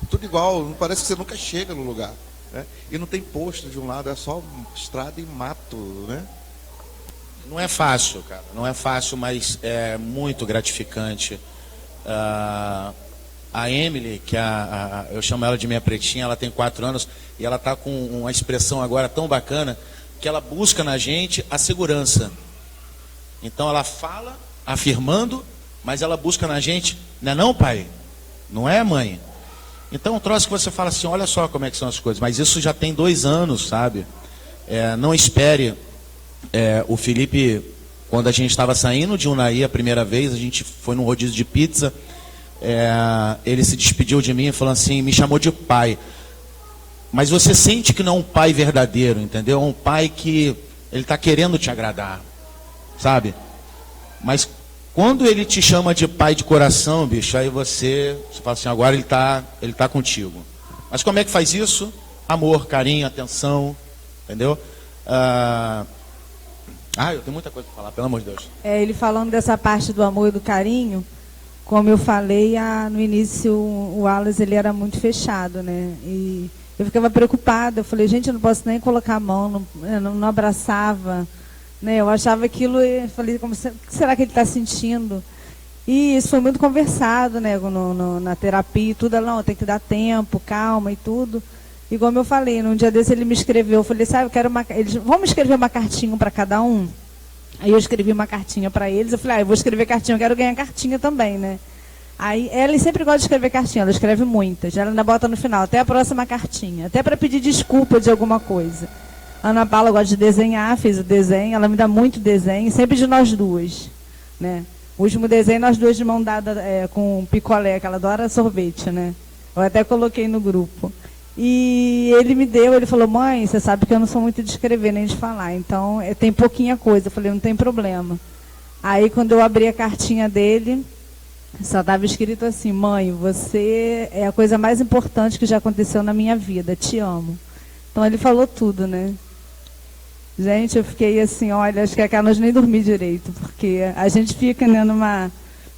Tudo igual, parece que você nunca chega no lugar. Né? E não tem posto de um lado, é só estrada e mato, né? Não é fácil, cara. Não é fácil, mas é muito gratificante. A Emily, que eu chamo ela de minha pretinha, ela tem 4 anos e ela está com uma expressão agora tão bacana que ela busca na gente a segurança. Então ela fala afirmando, mas ela busca na gente, não é não, pai? Não é, mãe? Então um troço que você fala assim, olha só como é que são as coisas, mas isso já tem 2 anos, sabe? Não espere. O Felipe, quando a gente estava saindo de Unaí a primeira vez, a gente foi num rodízio de pizza, ele se despediu de mim e falou assim, me chamou de pai. Mas você sente que não é um pai verdadeiro, entendeu? É um pai que ele está querendo te agradar, sabe? Mas quando ele te chama de pai de coração, bicho, aí você fala assim, agora ele tá contigo. Mas como é que faz isso? Amor, carinho, atenção, entendeu? Eu tenho muita coisa para falar, pelo amor de Deus. Ele falando dessa parte do amor e do carinho, como eu falei, no início o Wallace ele era muito fechado, né? E eu ficava preocupada, eu falei, gente, eu não posso nem colocar a mão, não abraçava, né? Eu achava aquilo, eu falei, o que será que ele está sentindo? E isso foi muito conversado, né? Na terapia e tudo, não, tem que dar tempo, calma e tudo. E como eu falei, num dia desse ele me escreveu, eu falei, sabe, eu quero vamos escrever uma cartinha para cada um? Aí eu escrevi uma cartinha para eles, eu falei, eu vou escrever cartinha, eu quero ganhar cartinha também, né? Aí ela sempre gosta de escrever cartinha, ela escreve muitas, ela ainda bota no final, até a próxima cartinha, até para pedir desculpa de alguma coisa. A Ana Paula gosta de desenhar, fez o desenho, ela me dá muito desenho, sempre de nós duas, né? O último desenho, nós duas de mão dada com picolé, que ela adora sorvete, né? Eu até coloquei no grupo. E ele falou, mãe, você sabe que eu não sou muito de escrever nem de falar, então tem pouquinha coisa. Eu falei, não tem problema. Aí quando eu abri a cartinha dele, só estava escrito assim, mãe, você é a coisa mais importante que já aconteceu na minha vida, te amo. Então ele falou tudo, né? Gente, eu fiquei assim, olha, acho que aquela noite nem dormi direito, porque a gente fica, né, o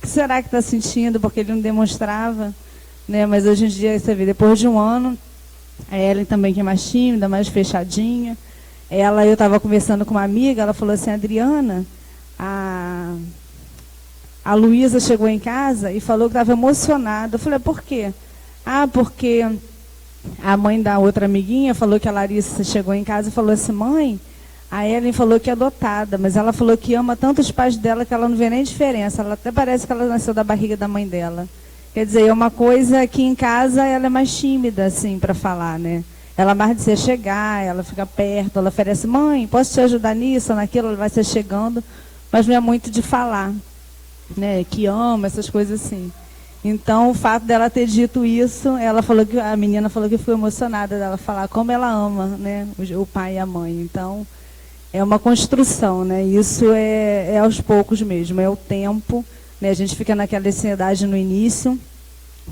que será que está sentindo, porque ele não demonstrava, né? Mas hoje em dia, você vê, depois de um ano, a Ellen também, que é mais tímida, mais fechadinha. Eu estava conversando com uma amiga, ela falou assim, Adriana, a Luísa chegou em casa e falou que estava emocionada. Eu falei, por quê? Porque a mãe da outra amiguinha falou que a Larissa chegou em casa e falou assim, mãe, a Ellen falou que é adotada, mas ela falou que ama tanto os pais dela que ela não vê nem diferença. Ela até parece que ela nasceu da barriga da mãe dela. Quer dizer, é uma coisa que em casa ela é mais tímida, assim, para falar, né? Ela mais de se chegar, ela fica perto, ela oferece, mãe, posso te ajudar nisso ou naquilo? Ela vai se chegando, mas não é muito de falar, né? Que ama, essas coisas assim. Então, o fato dela ter dito isso, ela falou que a menina falou que foi emocionada dela falar como ela ama, né? O pai e a mãe. Então, é uma construção, né? Isso é aos poucos mesmo, é o tempo, né? A gente fica naquela ansiedade no início.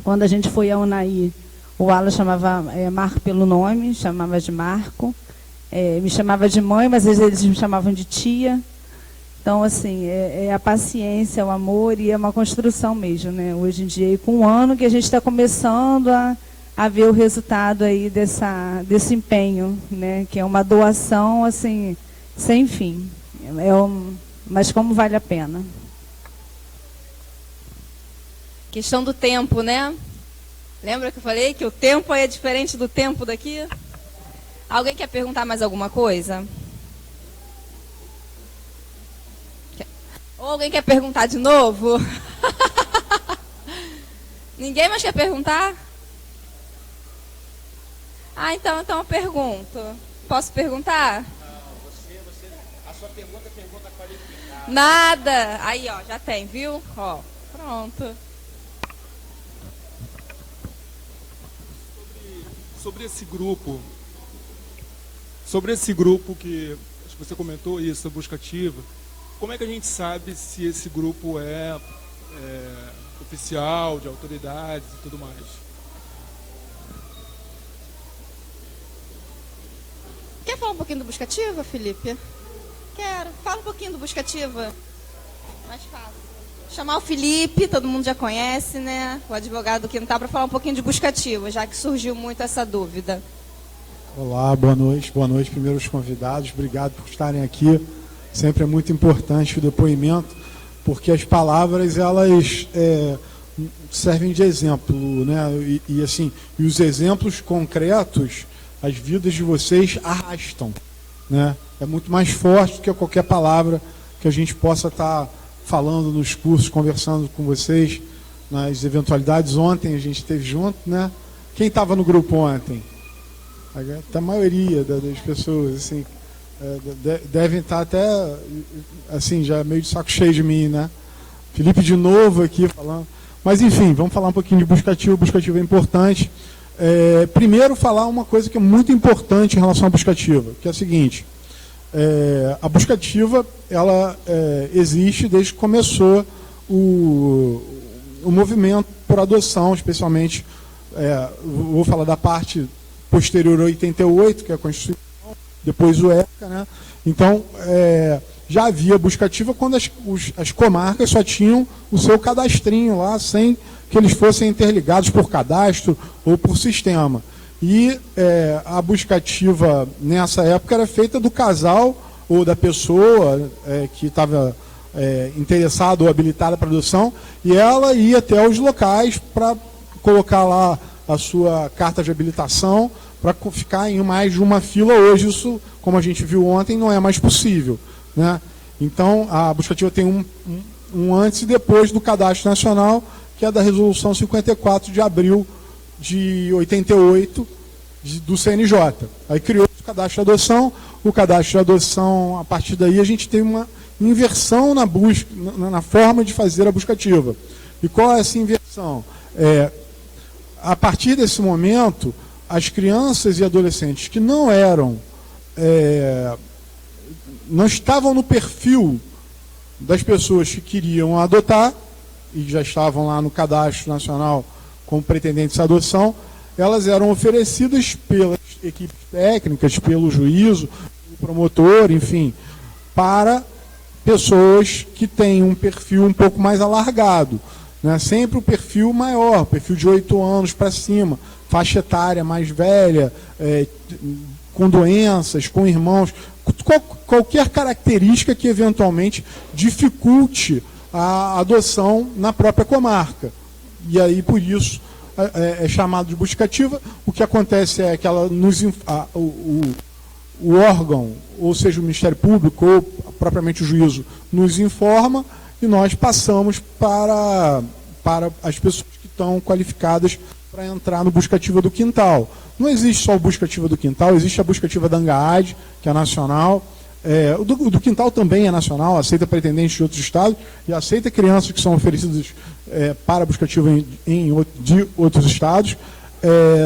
Quando a gente foi a Unai, o Alan chamava Marco pelo nome, chamava de Marco. Me chamava de mãe, mas às vezes eles me chamavam de tia. Então, assim, é a paciência, o amor e é uma construção mesmo, né? Hoje em dia, com um ano que a gente está começando a ver o resultado aí desse empenho, né? Que é uma doação, assim, sem fim. Mas como vale a pena. Questão do tempo, né? Lembra que eu falei que o tempo aí é diferente do tempo daqui? Alguém quer perguntar mais alguma coisa? Ou alguém quer perguntar de novo? Ninguém mais quer perguntar? Então eu pergunto. Posso perguntar? Não, a sua pergunta é pergunta qualificada. Nada. Aí, ó, já tem, viu? Ó, pronto. Sobre esse grupo que acho que você comentou isso, a busca ativa, como é que a gente sabe se esse grupo é oficial, de autoridades e tudo mais? Quer falar um pouquinho do busca ativa, Felipe? Quero. Fala um pouquinho do busca ativa. Mais fácil. Chamar o Felipe, todo mundo já conhece, né? O advogado que não está para falar um pouquinho de busca ativa, já que surgiu muito essa dúvida. Olá, boa noite. Boa noite, primeiro os convidados. Obrigado por estarem aqui. Sempre é muito importante o depoimento, porque as palavras, elas servem de exemplo, né? E os exemplos concretos, as vidas de vocês arrastam, né? É muito mais forte do que qualquer palavra que a gente possa estar falando nos cursos, conversando com vocês, nas eventualidades. Ontem a gente esteve junto, né? Quem estava no grupo ontem? A maioria das pessoas, assim, devem estar até, assim, já meio de saco cheio de mim, né? Felipe de novo aqui falando. Mas, enfim, vamos falar um pouquinho de busca ativa. Busca ativa é importante. Primeiro, falar uma coisa que é muito importante em relação à busca ativa, que é a seguinte. A busca ativa, ela existe desde que começou o movimento por adoção, especialmente, vou falar da parte posterior a 88, que é a Constituição, depois o ECA, né? Então, já havia busca ativa quando as comarcas só tinham o seu cadastrinho lá, sem que eles fossem interligados por cadastro ou por sistema. E a busca ativa, nessa época, era feita do casal ou da pessoa que estava interessada ou habilitada para adoção, e ela ia até os locais para colocar lá a sua carta de habilitação, para ficar em mais de uma fila. Hoje isso, como a gente viu ontem, não é mais possível, né? Então, a busca ativa tem um antes e depois do Cadastro Nacional, que é da Resolução 54 de abril de 88, do CNJ. Aí criou o Cadastro de Adoção. O Cadastro de Adoção, a partir daí, a gente tem uma inversão na busca, na forma de fazer a busca ativa. E qual é essa inversão? A partir desse momento, as crianças e adolescentes que não estavam no perfil das pessoas que queriam adotar, e já estavam lá no Cadastro Nacional como pretendentes de adoção, elas eram oferecidas pelas equipes técnicas, pelo juízo, pelo promotor, enfim, para pessoas que têm um perfil um pouco mais alargado, né? Sempre o perfil maior, perfil de 8 anos para cima, faixa etária mais velha, com doenças, com irmãos, qualquer característica que eventualmente dificulte a adoção na própria comarca. E aí, por isso, é chamado de busca ativa. O que acontece é que ela o órgão, ou seja, o Ministério Público, ou propriamente o juízo, nos informa, e nós passamos para as pessoas que estão qualificadas para entrar no Busca Ativa do Quintal. Não existe só o Busca Ativa do Quintal, existe a Busca Ativa da Angaad, que é nacional. O do Quintal também é nacional, aceita pretendentes de outros estados e aceita crianças que são oferecidas para a Busca Ativa de outros estados.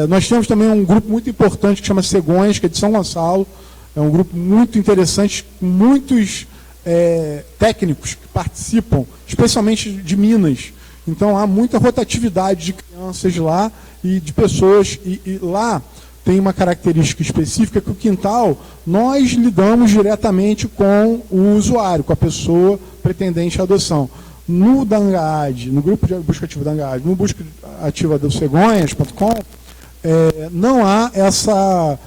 Nós temos também um grupo muito importante que chama Cegonhas, que é de São Gonçalo. É um grupo muito interessante, com muitos técnicos que participam, especialmente de Minas. Então há muita rotatividade de crianças lá e de pessoas. E lá tem uma característica específica que o Quintal, nós lidamos diretamente com o usuário, com a pessoa pretendente à adoção. No Dangaad, no grupo de busca ativa da Dangaad, no busca ativa do cegonhas.com, não há essa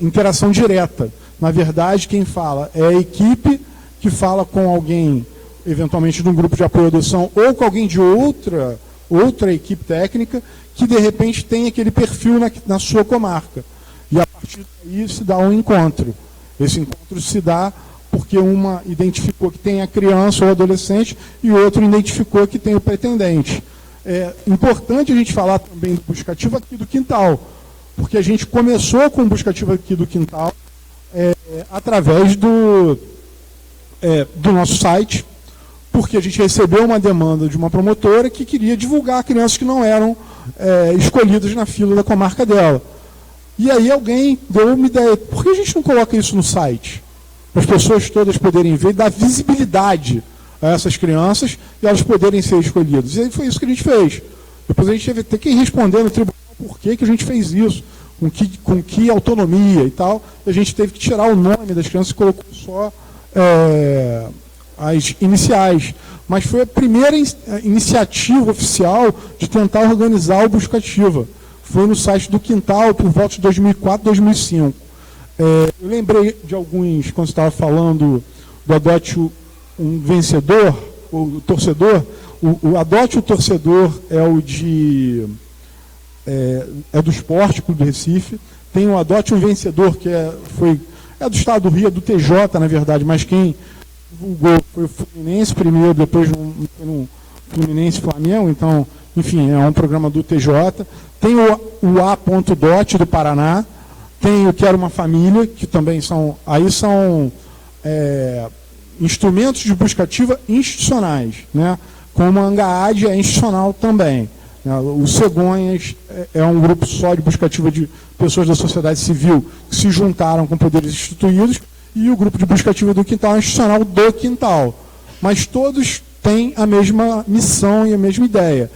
interação direta. Na verdade, quem fala é a equipe que fala com alguém, eventualmente de um grupo de apoio à adoção, ou com alguém de outra equipe técnica, que de repente tem aquele perfil na sua comarca. E a partir daí se dá um encontro. Esse encontro se dá porque uma identificou que tem a criança ou adolescente e o outro identificou que tem o pretendente. É importante a gente falar também do Busca Ativa aqui do Quintal, porque a gente começou com o Busca Ativa aqui do Quintal através do nosso site, porque a gente recebeu uma demanda de uma promotora que queria divulgar crianças que não eram escolhidas na fila da comarca dela. E aí alguém deu uma ideia, por que a gente não coloca isso no site? Para as pessoas todas poderem ver, dar visibilidade a essas crianças e elas poderem ser escolhidas. E aí foi isso que a gente fez. Depois a gente teve que responder no tribunal por que a gente fez isso, com que autonomia e tal. E a gente teve que tirar o nome das crianças e colocou só as iniciais. Mas foi a primeira iniciativa oficial de tentar organizar o Busca Ativa. Foi no site do Quintal, por volta de 2004, 2005. Eu lembrei de alguns, quando você estava falando do Adote um Vencedor, o torcedor. O Adote o Torcedor é o do Esporte Clube do Recife. Tem o Adote um Vencedor, que é do estado do Rio, é do TJ, na verdade, mas quem divulgou foi o Fluminense primeiro, depois no Fluminense Flamengo, então, enfim, é um programa do TJ. Tem o A.Dot do Paraná, tem o Quero uma Família, que também são instrumentos de busca ativa institucionais, né? Como a Angaad é institucional também. O Cegonhas é um grupo só de busca ativa de pessoas da sociedade civil que se juntaram com poderes instituídos, e o grupo de busca ativa do Quintal é institucional do Quintal. Mas todos têm a mesma missão e a mesma ideia.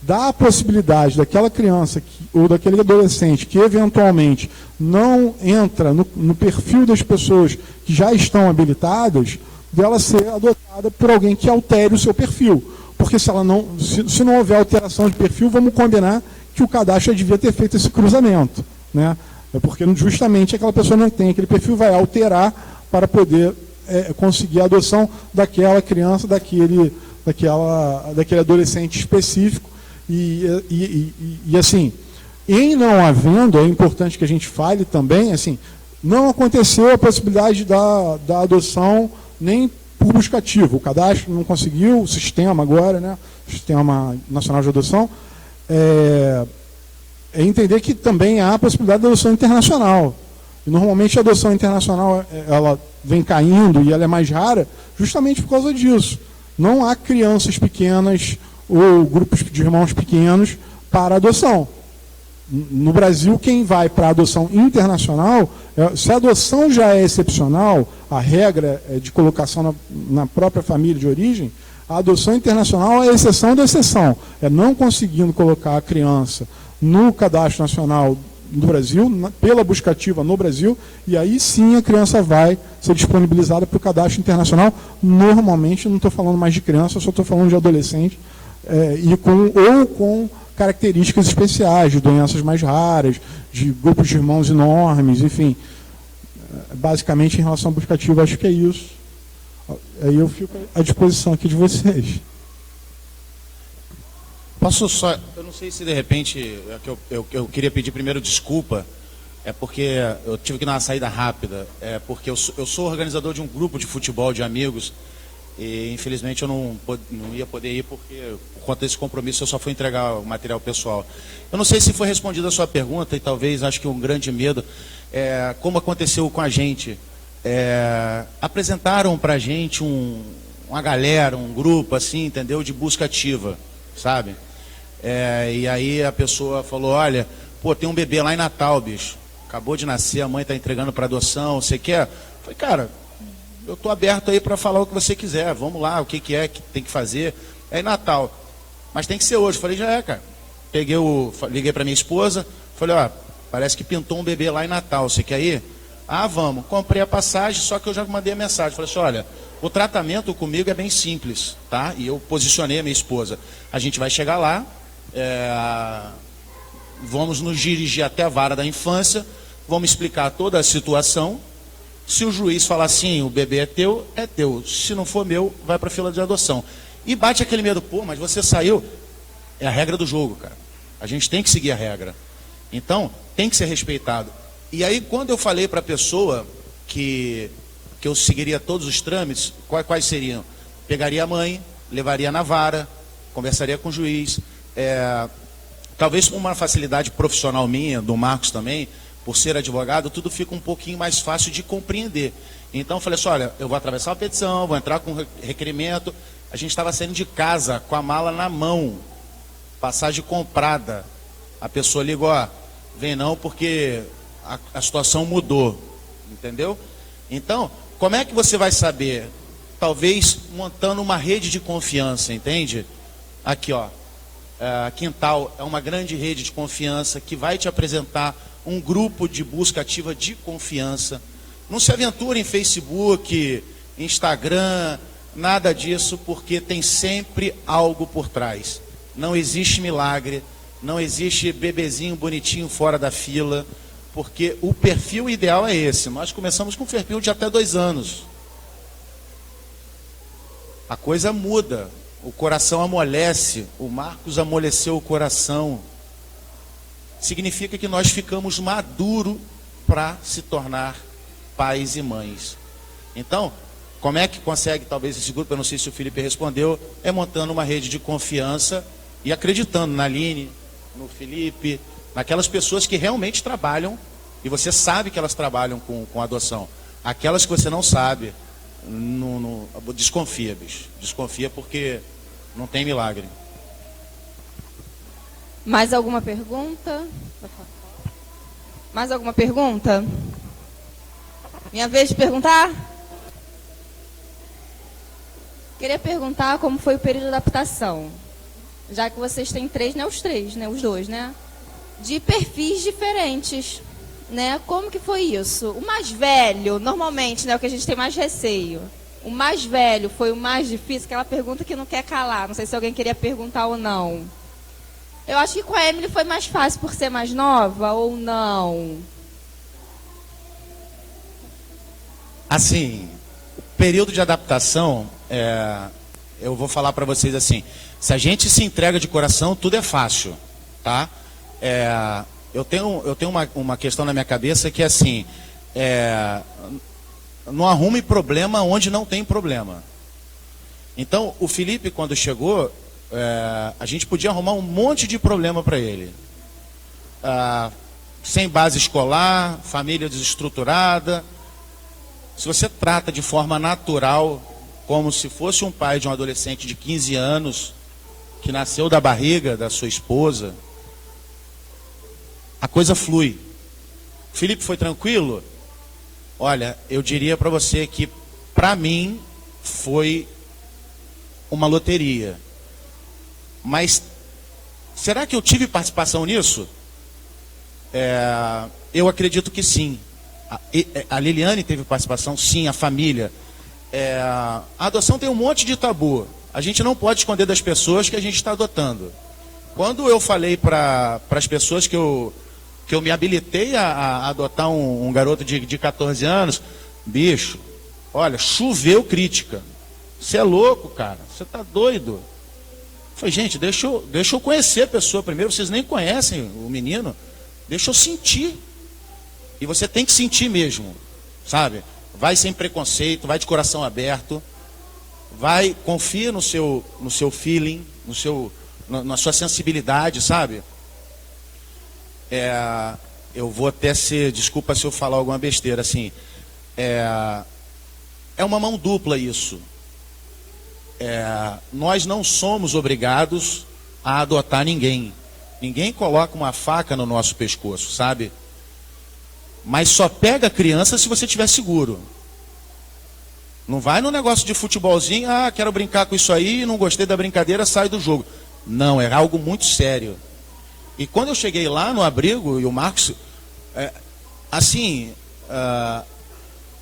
Dar a possibilidade daquela criança ou daquele adolescente que eventualmente não entra no perfil das pessoas que já estão habilitadas, dela ser adotada por alguém que altere o seu perfil. Porque se não houver alteração de perfil, vamos combinar que o cadastro já devia ter feito esse cruzamento, né? Porque justamente aquela pessoa não tem aquele perfil, vai alterar para poder conseguir a adoção daquela criança, daquele adolescente específico. E assim, em não havendo, é importante que a gente fale também, assim, não aconteceu a possibilidade da adoção nem por busca ativa. O cadastro não conseguiu, o sistema agora, né, o Sistema Nacional de Adoção, entender que também há a possibilidade da adoção internacional. E normalmente a adoção internacional ela vem caindo e ela é mais rara justamente por causa disso. Não há crianças pequenas ou grupos de irmãos pequenos para adoção. No Brasil, quem vai para a adoção internacional, se a adoção já é excepcional, a regra é de colocação na própria família de origem, a adoção internacional é a exceção da exceção. É não conseguindo colocar a criança no cadastro nacional do Brasil, pela busca ativa no Brasil, e aí sim a criança vai ser disponibilizada para o cadastro internacional. Normalmente, não estou falando mais de criança, só estou falando de adolescente, ou com características especiais, de doenças mais raras, de grupos de irmãos enormes, enfim. Basicamente, em relação à busca ativa, acho que é isso. Aí eu fico à disposição aqui de vocês. Posso só... Eu não sei se de repente... Eu queria pedir primeiro desculpa, porque eu tive que dar uma saída rápida, porque eu sou organizador de um grupo de futebol de amigos, E infelizmente eu não ia poder ir porque, por conta desse compromisso, eu só fui entregar o material pessoal. Eu não sei se foi respondida a sua pergunta, e talvez, acho que um grande medo, como aconteceu com a gente. Apresentaram pra gente uma galera, um grupo, assim, entendeu? De busca ativa, sabe? E aí a pessoa falou, olha, pô, tem um bebê lá em Natal, bicho. Acabou de nascer, a mãe está entregando para adoção, você quer? Eu falei, cara, eu estou aberto aí para falar o que você quiser, vamos lá, o que que tem que fazer. É em Natal, mas tem que ser hoje. Eu falei, já é, cara. Liguei para minha esposa, falei, ó, parece que pintou um bebê lá em Natal, você quer ir? Ah, vamos. Comprei a passagem, só que eu já mandei a mensagem. Falei assim, olha, o tratamento comigo é bem simples, tá? E eu posicionei a minha esposa. A gente vai chegar lá, vamos nos dirigir até a vara da infância, vamos explicar toda a situação. Se o juiz falar assim, o bebê é teu, é teu. Se não for meu, vai para a fila de adoção. E bate aquele medo, pô, mas você saiu. É a regra do jogo, cara. A gente tem que seguir a regra. Então, tem que ser respeitado. E aí, quando eu falei para a pessoa que eu seguiria todos os trâmites, quais seriam? Pegaria a mãe, levaria na vara, conversaria com o juiz. Talvez por uma facilidade profissional minha, do Marcos também, por ser advogado, tudo fica um pouquinho mais fácil de compreender. Então eu falei assim, olha, eu vou atravessar a petição, vou entrar com requerimento. A gente estava saindo de casa com a mala na mão, passagem comprada. A pessoa ligou, ó, vem não porque a situação mudou, entendeu? Então, como é que você vai saber? Talvez montando uma rede de confiança, entende? Aqui, ó, Quintal é uma grande rede de confiança que vai te apresentar um grupo de busca ativa de confiança. Não se aventure em Facebook, Instagram, nada disso, porque tem sempre algo por trás. Não existe milagre, não existe bebezinho bonitinho fora da fila, porque o perfil ideal é esse. Nós começamos com um perfil de até 2 anos. A coisa muda, o coração amolece, o Marcos amoleceu o coração. Significa que nós ficamos maduros para se tornar pais e mães. Então, como é que consegue talvez esse grupo, eu não sei se o Felipe respondeu, montando uma rede de confiança e acreditando na Aline, no Felipe, naquelas pessoas que realmente trabalham, e você sabe que elas trabalham com adoção. Aquelas que você não sabe, desconfia, bicho. Desconfia porque não tem milagre. Mais alguma pergunta? Mais alguma pergunta? Minha vez de perguntar? Queria perguntar como foi o período de adaptação. Já que vocês têm 3, né? Os 3, né? Os 2, né? De perfis diferentes, né? Como que foi isso? O mais velho, normalmente, né? O que a gente tem mais receio. O mais velho foi o mais difícil? Aquela pergunta que não quer calar. Não sei se alguém queria perguntar ou não. Eu acho que com a Emily foi mais fácil por ser mais nova ou não? Assim, o período de adaptação, eu vou falar para vocês assim, se a gente se entrega de coração, tudo é fácil, tá? Eu tenho uma questão na minha cabeça que é assim, não arrume problema onde não tem problema. Então, o Felipe, quando chegou, a gente podia arrumar um monte de problema para ele. Sem base escolar, família desestruturada. Se você trata de forma natural, como se fosse um pai de um adolescente de 15 anos, que nasceu da barriga da sua esposa, a coisa flui. Felipe foi tranquilo? Olha, eu diria para você que, para mim, foi uma loteria. Mas, será que eu tive participação nisso? Eu acredito que sim. A Liliane teve participação, sim, a família. A adoção tem um monte de tabu. A gente não pode esconder das pessoas que a gente está adotando. Quando eu falei para as pessoas que eu me habilitei a adotar um garoto de 14 anos, bicho, olha, choveu crítica. Você é louco, cara, você está doido. Eu falei, gente, deixa eu conhecer a pessoa primeiro, vocês nem conhecem o menino, deixa eu sentir. E você tem que sentir mesmo, sabe? Vai sem preconceito, vai de coração aberto, confia no seu feeling, na sua sensibilidade, sabe? Eu vou até desculpa se eu falar alguma besteira, assim, é uma mão dupla isso. Nós não somos obrigados a adotar ninguém. Ninguém coloca uma faca no nosso pescoço, sabe? Mas só pega a criança se você estiver seguro. Não vai no negócio de futebolzinho, quero brincar com isso aí, não gostei da brincadeira, sai do jogo. Não, é algo muito sério. E quando eu cheguei lá no abrigo, e o Marcos,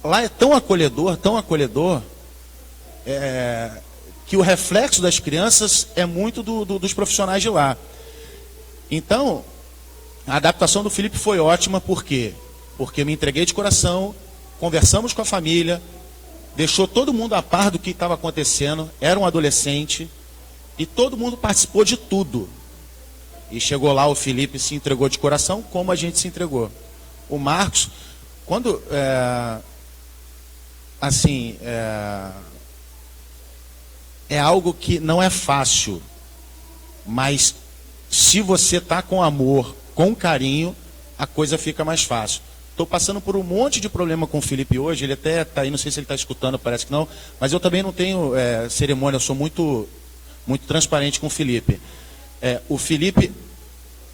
lá é tão acolhedor, que o reflexo das crianças é muito dos profissionais de lá. Então, a adaptação do Felipe foi ótima, por quê? Porque me entreguei de coração, conversamos com a família, deixou todo mundo a par do que estava acontecendo, era um adolescente, e todo mundo participou de tudo. E chegou lá, o Felipe se entregou de coração, como a gente se entregou. O Marcos, quando, é algo que não é fácil, mas se você está com amor, com carinho, a coisa fica mais fácil. Estou passando por um monte de problema com o Felipe hoje, ele até está aí, não sei se ele está escutando, parece que não, mas eu também não tenho cerimônia, eu sou muito transparente com o Felipe. O Felipe,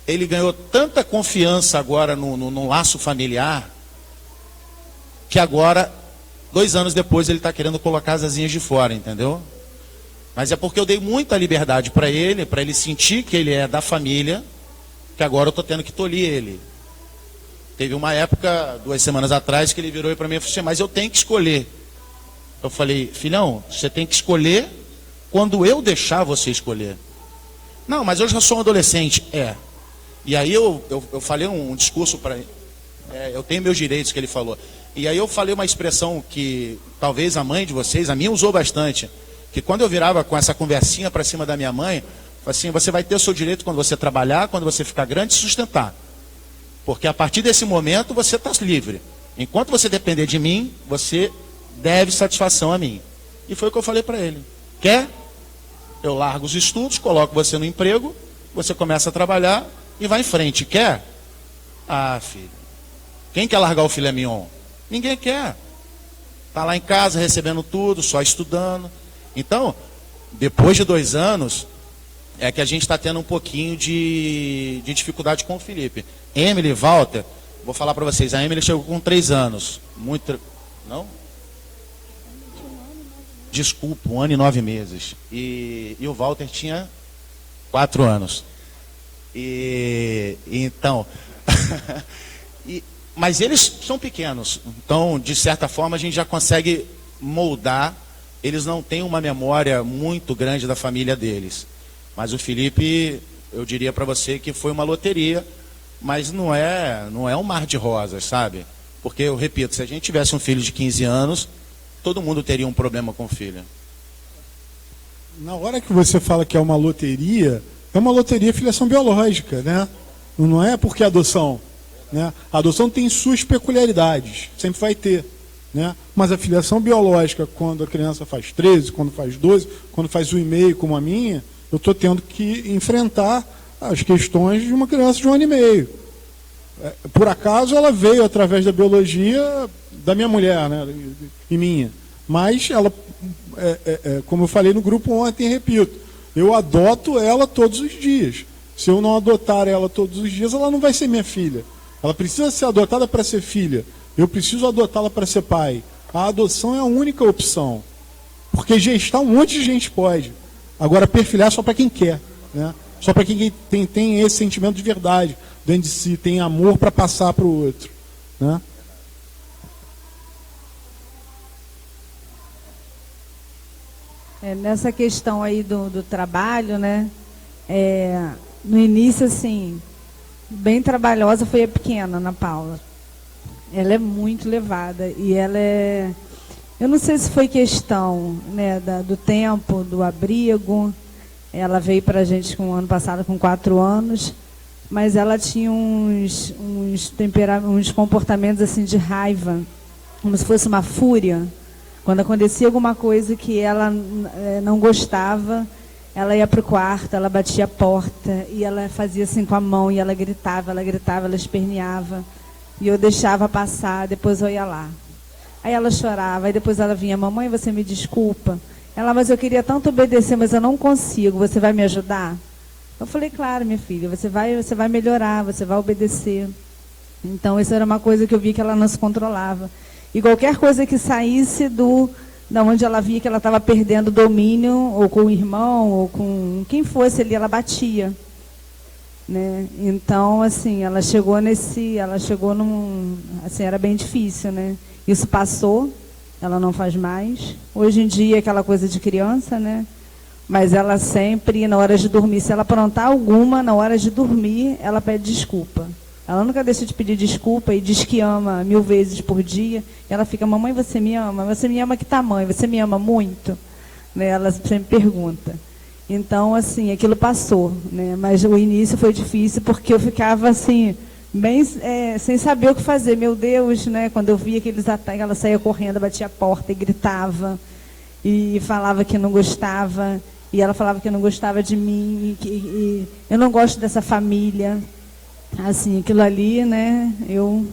ele ganhou tanta confiança agora no laço familiar, que agora, 2 anos depois, ele está querendo colocar as asinhas de fora, entendeu? Mas é porque eu dei muita liberdade para ele sentir que ele é da família, que agora eu estou tendo que tolir ele. Teve uma época, 2 semanas atrás, que ele virou para mim e falou assim, mas eu tenho que escolher. Eu falei, filhão, você tem que escolher quando eu deixar você escolher. Não, mas eu já sou um adolescente. E aí eu falei um discurso para ele. Eu tenho meus direitos, que ele falou. E aí eu falei uma expressão que talvez a mãe de vocês, a minha usou bastante. Que quando eu virava com essa conversinha para cima da minha mãe, falei assim, você vai ter o seu direito quando você trabalhar, quando você ficar grande, se sustentar. Porque a partir desse momento você está livre. Enquanto você depender de mim, você deve satisfação a mim. E foi o que eu falei para ele. Quer? Eu largo os estudos, coloco você no emprego, você começa a trabalhar e vai em frente. Quer? Filho. Quem quer largar o filé mignon? Ninguém quer. Está lá em casa recebendo tudo, só estudando. Então, depois de 2 anos, é que a gente está tendo um pouquinho de dificuldade com o Felipe. Emily, Walter, vou falar para vocês, a Emily chegou com 3 anos. Não? Desculpa, 1 ano e 9 meses. E o Walter tinha 4 anos. Então, mas eles são pequenos. Então, de certa forma, a gente já consegue moldar. Eles não têm uma memória muito grande da família deles. Mas o Felipe, eu diria para você que foi uma loteria, mas não é um mar de rosas, sabe? Porque, eu repito, se a gente tivesse um filho de 15 anos, todo mundo teria um problema com o filho. Na hora que você fala que é uma loteria filiação biológica, né? Não é porque é adoção, né? A adoção tem suas peculiaridades, sempre vai ter, né? Mas a filiação biológica, quando a criança faz 13, quando faz 12, quando faz 1,5, como a minha, eu estou tendo que enfrentar as questões de uma criança de 1 ano e meio. Por acaso ela veio através da biologia da minha mulher, né? E minha. Mas ela, como eu falei no grupo ontem, repito, eu adoto ela todos os dias. Se eu não adotar ela todos os dias, ela não vai ser minha filha. Ela precisa ser adotada para ser filha. Eu preciso adotá-la para ser pai. A adoção é a única opção. Porque gestar um monte de gente pode. Agora, perfilhar só para quem quer, né? Só para quem tem esse sentimento de verdade dentro de si, tem amor para passar para o outro, né? Nessa questão aí do trabalho, né? No início, assim, bem trabalhosa foi a pequena, Ana Paula. Ela é muito levada e ela é... Eu não sei se foi questão, né, do tempo, do abrigo. Ela veio para a gente ano passado com 4 anos, mas ela tinha uns comportamentos assim de raiva, como se fosse uma fúria. Quando acontecia alguma coisa que ela não gostava, ela ia para o quarto, ela batia a porta, e ela fazia assim com a mão, e ela gritava, ela esperneava. E eu deixava passar, depois eu ia lá. Aí ela chorava, aí depois ela vinha, mamãe, você me desculpa. Ela, mas eu queria tanto obedecer, mas eu não consigo, você vai me ajudar? Eu falei, claro, minha filha, você vai melhorar, você vai obedecer. Então, isso era uma coisa que eu vi que ela não se controlava. E qualquer coisa que saísse da onde ela via que ela estava perdendo o domínio, ou com o irmão, ou com quem fosse ali, ela batia. Né? Então, assim, ela chegou assim, era bem difícil, né? Isso passou, ela não faz mais. Hoje em dia é aquela coisa de criança, né? Mas ela sempre, na hora de dormir, se ela aprontar alguma, na hora de dormir, ela pede desculpa. Ela nunca deixa de pedir desculpa e diz que ama 1000 vezes por dia. E ela fica, mamãe, você me ama? Você me ama que tamanho? Você me ama muito? Né? Ela sempre pergunta. Então, assim, aquilo passou. Né? Mas o início foi difícil porque eu ficava, assim, bem sem saber o que fazer. Meu Deus, né? Quando eu via aqueles ataques, ela saía correndo, batia a porta e gritava. E falava que não gostava. E ela falava que não gostava de mim. E eu não gosto dessa família. Assim, aquilo ali, né, eu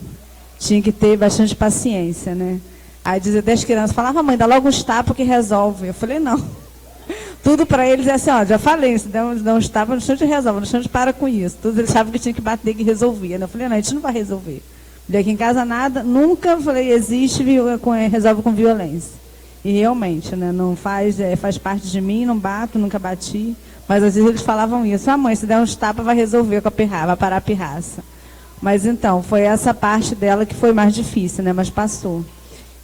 tinha que ter bastante paciência, né. Aí dizia até as crianças, falava, mãe, dá logo uns tapas que resolve. Eu falei, não. Tudo para eles é assim, ó, já falei, se der uns tapas, no instante resolve, no instante para com isso. Tudo eles achavam que tinha que bater, que resolvia. Né? Eu falei, não, a gente não vai resolver. Aqui em casa nada, nunca falei, existe, resolve com violência. E realmente, né, não faz parte de mim, não bato, nunca bati. Mas às vezes eles falavam isso. Mãe, se der uns tapas, vai resolver com a pirraça, vai parar a pirraça. Mas então, foi essa parte dela que foi mais difícil, né? Mas passou.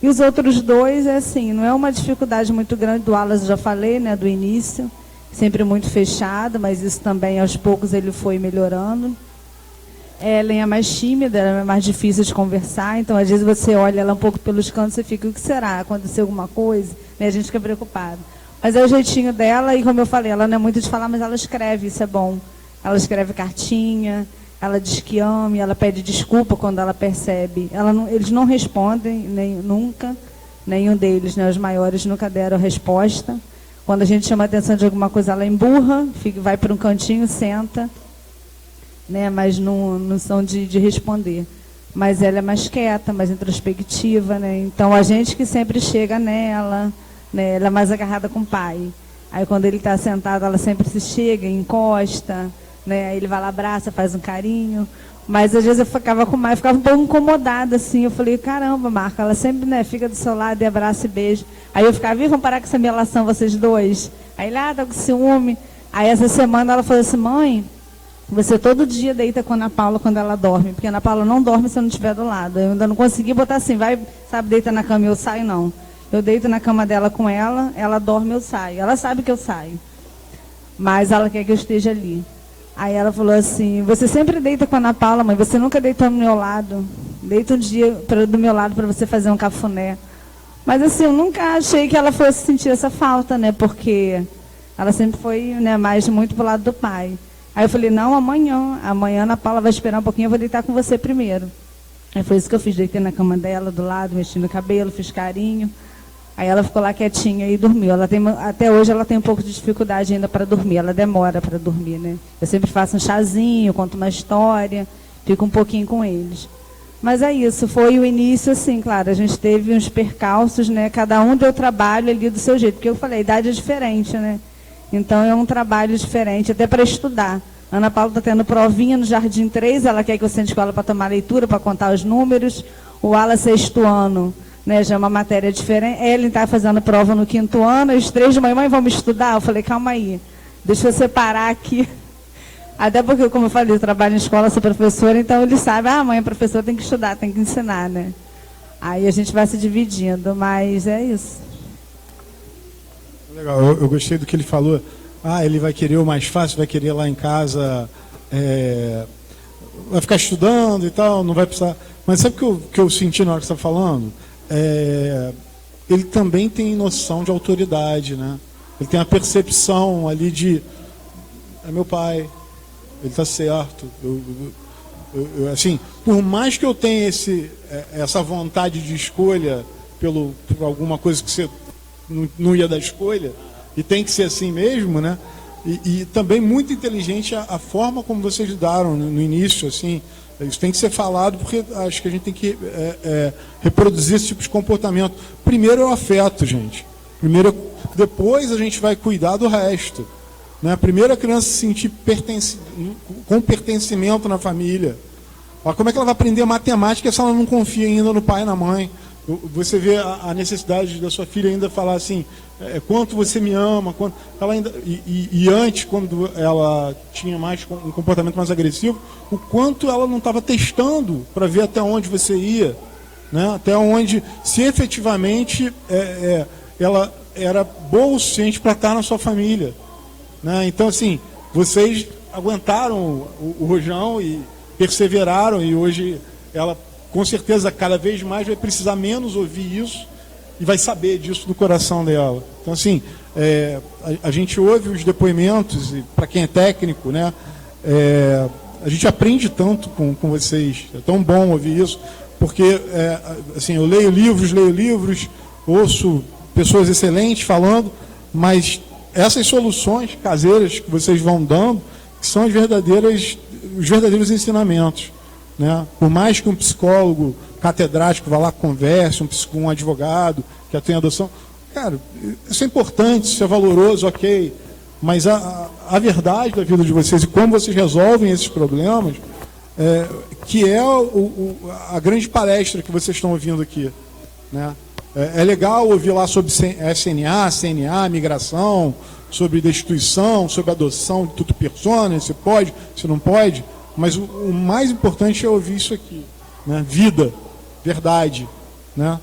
E os outros dois, assim, não é uma dificuldade muito grande. Do Wallace, já falei, né? Do início. Sempre muito fechado, mas isso também, aos poucos, ele foi melhorando. Ellen é mais tímida, ela é mais difícil de conversar. Então, às vezes, você olha ela um pouco pelos cantos e fica, o que será? Aconteceu alguma coisa? Né? A gente fica preocupado. Mas é o jeitinho dela, e como eu falei, ela não é muito de falar, mas ela escreve, isso é bom. Ela escreve cartinha, ela diz que ama, ela pede desculpa quando ela percebe. Eles não respondem, nunca, nenhum deles, né, os maiores nunca deram resposta. Quando a gente chama a atenção de alguma coisa, ela emburra, vai para um cantinho, senta, né, mas não são de responder. Mas ela é mais quieta, mais introspectiva, né? Então a gente que sempre chega nela, né, ela é mais agarrada com o pai. Aí quando ele está sentado, ela sempre se chega, encosta, né, aí ele vai lá, abraça, faz um carinho. Mas às vezes eu ficava com mais, ficava um pouco incomodada, assim. Eu falei, caramba, Marco, ela sempre, né, fica do seu lado e abraça e beija. Aí eu ficava, vamos parar com essa minha relação, vocês dois. Aí ele, tá com ciúme. Aí essa semana ela falou assim, mãe, você todo dia deita com a Ana Paula quando ela dorme, porque a Ana Paula não dorme se eu não estiver do lado. Eu ainda não consegui botar assim, vai, sabe, deita na cama e eu saio, não. Eu deito na cama dela com ela dorme, eu saio. Ela sabe que eu saio. Mas ela quer que eu esteja ali. Aí ela falou assim, você sempre deita com a Ana Paula, mãe, você nunca deitou do meu lado. Deita um dia do meu lado para você fazer um cafuné. Mas assim, eu nunca achei que ela fosse sentir essa falta, né? Porque ela sempre foi, né, mais muito pro lado do pai. Aí eu falei, não, amanhã a Ana Paula vai esperar um pouquinho, eu vou deitar com você primeiro. Aí foi isso que eu fiz, deitei na cama dela, do lado, mexendo o cabelo, fiz carinho. Aí ela ficou lá quietinha e dormiu. Até hoje ela tem um pouco de dificuldade ainda para dormir. Ela demora para dormir, né? Eu sempre faço um chazinho, conto uma história, fico um pouquinho com eles. Mas é isso, foi o início, assim, claro, a gente teve uns percalços, né? Cada um deu trabalho ali do seu jeito, porque eu falei, a idade é diferente, né? Então é um trabalho diferente, até para estudar. A Ana Paula está tendo provinha no Jardim 3, ela quer que eu sente com ela para tomar leitura, para contar os números. O Wallace, 6º ano, né, já é uma matéria diferente. Ellen está fazendo prova no 5º ano, e os 3 de manhã, mãe, vamos estudar? Eu falei, calma aí, deixa eu separar aqui. Até porque, como eu falei, eu trabalho em escola, sou professora, então eles sabem, mãe, a professora tem que estudar, tem que ensinar, né? Aí a gente vai se dividindo, mas é isso. Legal, eu gostei do que ele falou. Ele vai querer o mais fácil, vai querer lá em casa, vai ficar estudando e tal, não vai precisar... Mas sabe o que eu senti na hora que você está falando? Ele também tem noção de autoridade, né? Ele tem a percepção ali de... É meu pai, ele está certo. Assim, por mais que eu tenha essa vontade de escolha por alguma coisa que você não ia dar escolha, e tem que ser assim mesmo, né? E também muito inteligente a forma como vocês lidaram no início, assim. Isso tem que ser falado, porque acho que a gente tem que reproduzir esse tipo de comportamento. Primeiro é o afeto, gente. Depois a gente vai cuidar do resto. Né? Primeiro a criança se sentir com pertencimento na família. Como é que ela vai aprender matemática se ela não confia ainda no pai e na mãe? Você vê a necessidade da sua filha ainda falar assim, quanto você me ama, quanto ela ainda, e antes, quando ela tinha um comportamento mais agressivo, o quanto ela não estava testando para ver até onde você ia, né? Até onde, se efetivamente ela era boa o suficiente para estar na sua família, né? Então, assim, vocês aguentaram o rojão e perseveraram, e hoje ela, com certeza, cada vez mais vai precisar menos ouvir isso e vai saber disso do coração dela. Então, assim, a gente ouve os depoimentos, e para quem é técnico, né, a gente aprende tanto com vocês. É tão bom ouvir isso, porque assim, eu leio livros, ouço pessoas excelentes falando, mas essas soluções caseiras que vocês vão dando, que são os verdadeiros ensinamentos. Né? Por mais que um psicólogo catedrático vá lá, converse, um advogado que tenha adoção, cara, isso é importante, isso é valoroso, ok, mas a verdade da vida de vocês e como vocês resolvem esses problemas, que é a grande palestra que vocês estão ouvindo aqui. Né? É legal ouvir lá sobre SNA, CNA, migração, sobre destituição, sobre adoção de tudo persona, se pode, se não pode, mas o mais importante é ouvir isso aqui, né? Vida, verdade, né?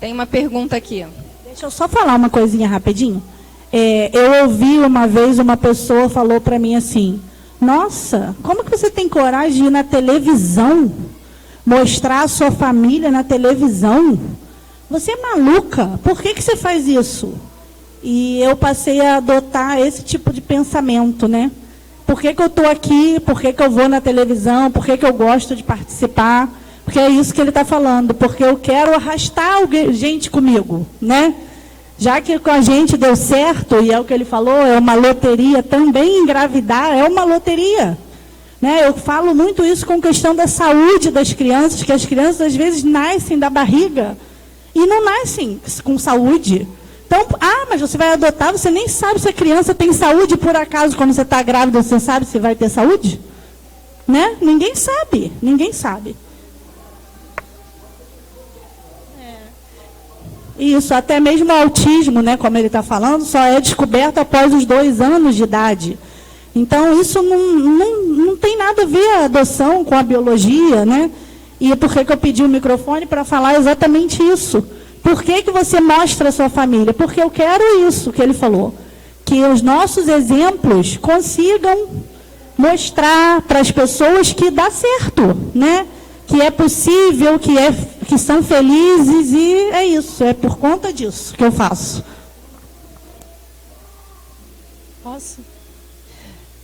Tem uma pergunta aqui. Deixa eu só falar uma coisinha rapidinho. Eu ouvi uma vez uma pessoa falou para mim assim, nossa, como que você tem coragem de ir na televisão, mostrar a sua família na televisão? Você é maluca, por que você faz isso? E eu passei a adotar esse tipo de pensamento, né? Por que eu estou aqui? Por que eu vou na televisão? Por que eu gosto de participar? Porque é isso que ele está falando. Porque eu quero arrastar gente comigo, né? Já que com a gente deu certo, e é o que ele falou, é uma loteria. Também engravidar é uma loteria. Né? Eu falo muito isso com questão da saúde das crianças, que as crianças às vezes nascem da barriga e não nascem com saúde. Então, mas você vai adotar, você nem sabe se a criança tem saúde, por acaso, quando você está grávida, você sabe se vai ter saúde? Né? Ninguém sabe, ninguém sabe. Isso, até mesmo o autismo, né, como ele está falando, só é descoberto após os 2 anos de idade. Então, isso não tem nada a ver a adoção com a biologia, né? E por que eu pedi o microfone para falar exatamente isso? Por que você mostra a sua família? Porque eu quero isso que ele falou. Que os nossos exemplos consigam mostrar para as pessoas que dá certo, né? Que é possível, que são felizes, e é isso. É por conta disso que eu faço. Posso?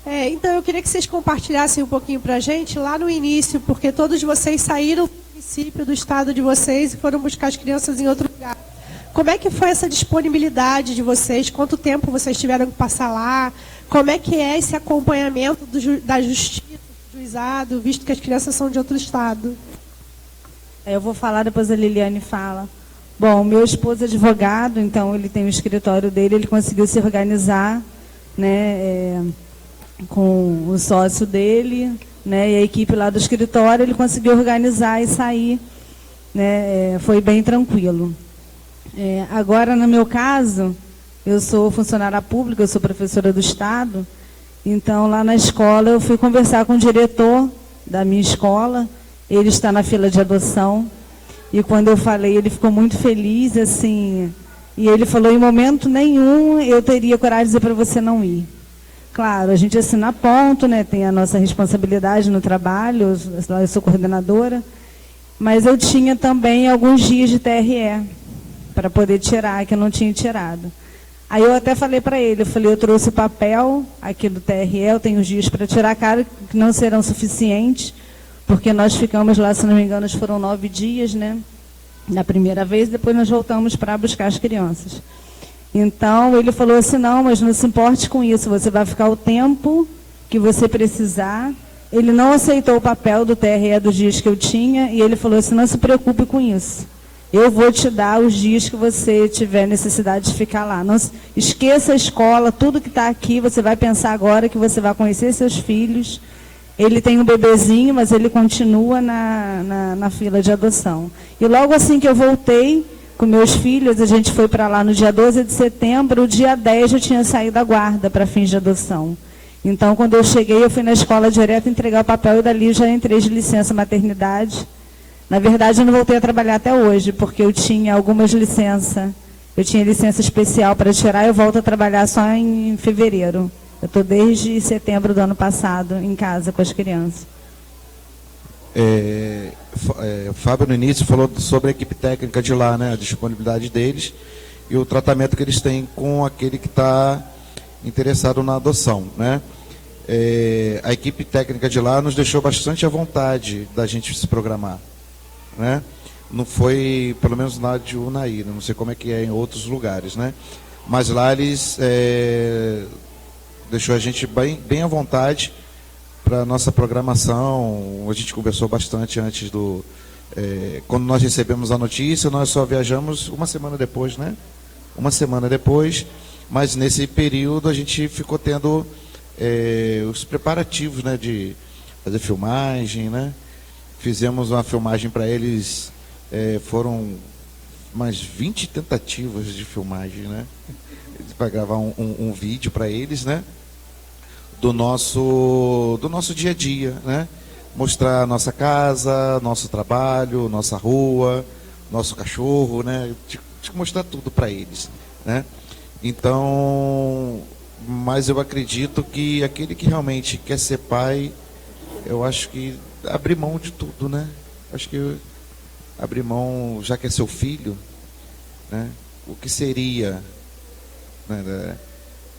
Então, eu queria que vocês compartilhassem um pouquinho para a gente, lá no início, porque todos vocês saíram do município, do estado de vocês, e foram buscar as crianças em outro lugar. Como é que foi essa disponibilidade de vocês? Quanto tempo vocês tiveram que passar lá? Como é que é esse acompanhamento da justiça, do juizado, visto que as crianças são de outro estado? Eu vou falar, depois a Liliane fala. Bom, meu esposo é advogado, então ele tem o escritório dele, ele conseguiu se organizar, né, com o sócio dele, né, e a equipe lá do escritório, ele conseguiu organizar e sair, né, foi bem tranquilo. Agora, no meu caso, eu sou funcionária pública, eu sou professora do Estado, então lá na escola eu fui conversar com o diretor da minha escola, ele está na fila de adoção, e quando eu falei, ele ficou muito feliz, assim, e ele falou, em momento nenhum eu teria coragem de dizer para você não ir. Claro, a gente assina ponto, né, tem a nossa responsabilidade no trabalho, eu sou coordenadora, mas eu tinha também alguns dias de TRE para poder tirar, que eu não tinha tirado. Aí eu até falei para ele, eu trouxe o papel aqui do TRE, eu tenho os dias para tirar, claro que não serão suficientes, porque nós ficamos lá, se não me engano, foram 9 dias, né? Na primeira vez, depois nós voltamos para buscar as crianças. Então, ele falou assim, não, mas não se importe com isso, você vai ficar o tempo que você precisar. Ele não aceitou o papel do TRE dos dias que eu tinha, e ele falou assim, não se preocupe com isso. Eu vou te dar os dias que você tiver necessidade de ficar lá. Não esqueça a escola, tudo que está aqui, você vai pensar agora que você vai conhecer seus filhos. Ele tem um bebezinho, mas ele continua na fila de adoção. E logo assim que eu voltei com meus filhos, a gente foi para lá no dia 12 de setembro, o dia 10 eu tinha saído da guarda para fins de adoção. Então, quando eu cheguei, eu fui na escola direto entregar o papel e dali eu já entrei de licença maternidade. Na verdade, eu não voltei a trabalhar até hoje, porque eu tinha algumas licenças. Eu tinha licença especial para tirar e eu volto a trabalhar só em fevereiro. Eu estou desde setembro do ano passado em casa com as crianças. O Fábio, no início, falou sobre a equipe técnica de lá, né, a disponibilidade deles e o tratamento que eles têm com aquele que está interessado na adoção, né? A equipe técnica de lá nos deixou bastante à vontade da gente se programar, né? Não foi, pelo menos lá de Unai, não sei como é que é em outros lugares, né? Mas lá eles deixou a gente bem à vontade para a nossa programação. A gente conversou bastante antes quando nós recebemos a notícia, nós só viajamos uma semana depois, né? Uma semana depois, mas nesse período a gente ficou tendo os preparativos, né, de fazer filmagem, né? Fizemos uma filmagem para eles, foram umas 20 tentativas de filmagem, né? Para gravar um vídeo para eles, né? Do nosso dia a dia, né? Mostrar a nossa casa, nosso trabalho, nossa rua, nosso cachorro, né? Mostrar tudo para eles, né? Então, mas eu acredito que aquele que realmente quer ser pai, eu acho que abrir mão de tudo, né? Acho que abrir mão, já que é seu filho, né? O que seria, né?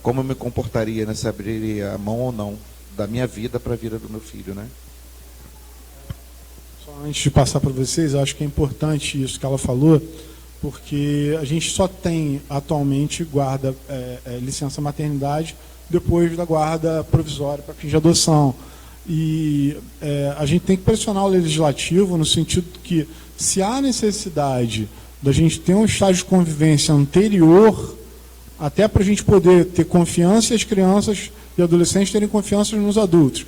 Como eu me comportaria, né? Se abriria a mão ou não da minha vida para a vida do meu filho, né? Só antes de passar para vocês, eu acho que é importante isso que ela falou, porque a gente só tem atualmente guarda licença maternidade depois da guarda provisória para fins de adoção. E a gente tem que pressionar o legislativo no sentido que, se há necessidade da gente ter um estágio de convivência anterior, até para a gente poder ter confiança e as crianças e adolescentes terem confiança nos adultos,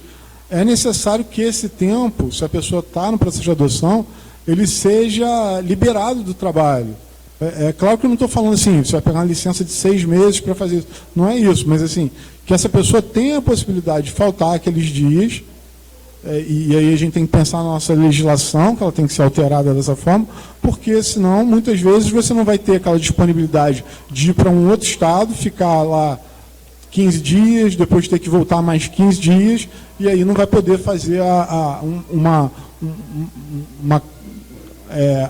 é necessário que esse tempo, se a pessoa está no processo de adoção, ele seja liberado do trabalho. É claro que eu não estou falando assim, você vai pegar uma licença de 6 meses para fazer isso. Não é isso, mas assim, que essa pessoa tenha a possibilidade de faltar aqueles dias, e aí a gente tem que pensar na nossa legislação, que ela tem que ser alterada dessa forma, porque senão, muitas vezes, você não vai ter aquela disponibilidade de ir para um outro estado, ficar lá 15 dias, depois ter que voltar mais 15 dias, e aí não vai poder fazer uma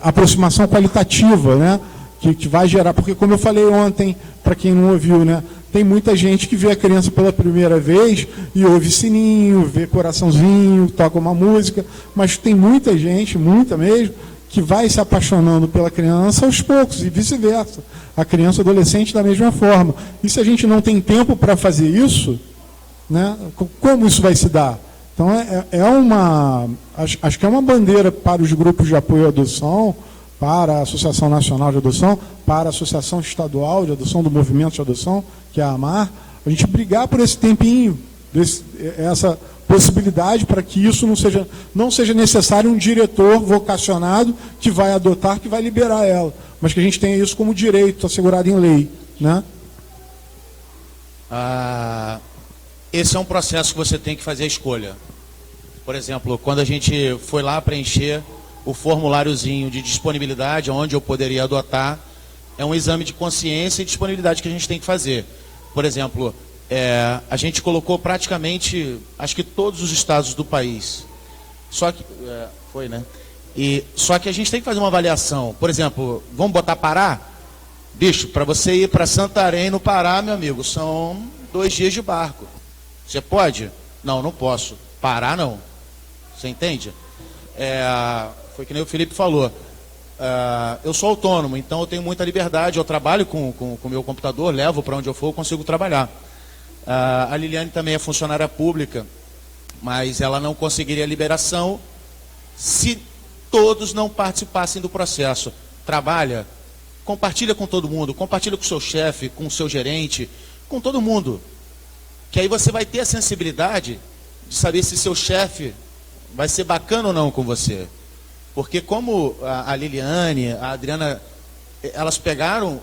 aproximação qualitativa, né? Que vai gerar, porque como eu falei ontem, para quem não ouviu, né? Tem muita gente que vê a criança pela primeira vez e ouve sininho, vê coraçãozinho, toca uma música, mas tem muita gente, muita mesmo, que vai se apaixonando pela criança aos poucos e vice-versa. A criança e o adolescente da mesma forma. E se a gente não tem tempo para fazer isso, né? Como isso vai se dar? Então acho que é uma bandeira para os grupos de apoio à adoção, para a Associação Nacional de Adoção, para a Associação Estadual de Adoção do Movimento de Adoção, que é a AMAR, a gente brigar por esse tempinho, essa possibilidade para que isso não seja necessário um diretor vocacionado que vai adotar, que vai liberar ela, mas que a gente tenha isso como direito assegurado em lei, né? Esse é um processo que você tem que fazer a escolha. Por exemplo, quando a gente foi lá preencher o formuláriozinho de disponibilidade, onde eu poderia adotar, é um exame de consciência e disponibilidade que a gente tem que fazer. Por exemplo, a gente colocou praticamente, acho que todos os estados do país. Só que, só que a gente tem que fazer uma avaliação. Por exemplo, vamos botar Pará? Bicho, para você ir para Santarém, no Pará, meu amigo, são 2 dias de barco. Você pode? Não, não posso. Pará, não. Você entende? Foi que nem o Felipe falou. eu sou autônomo, então eu tenho muita liberdade, eu trabalho com o meu computador, levo para onde eu for, eu consigo trabalhar. A Liliane também é funcionária pública, mas ela não conseguiria liberação se todos não participassem do processo. Trabalha, compartilha com todo mundo, compartilha com o seu chefe, com o seu gerente, com todo mundo. Que aí você vai ter a sensibilidade de saber se seu chefe vai ser bacana ou não com você. Porque como a Liliane, a Adriana, elas pegaram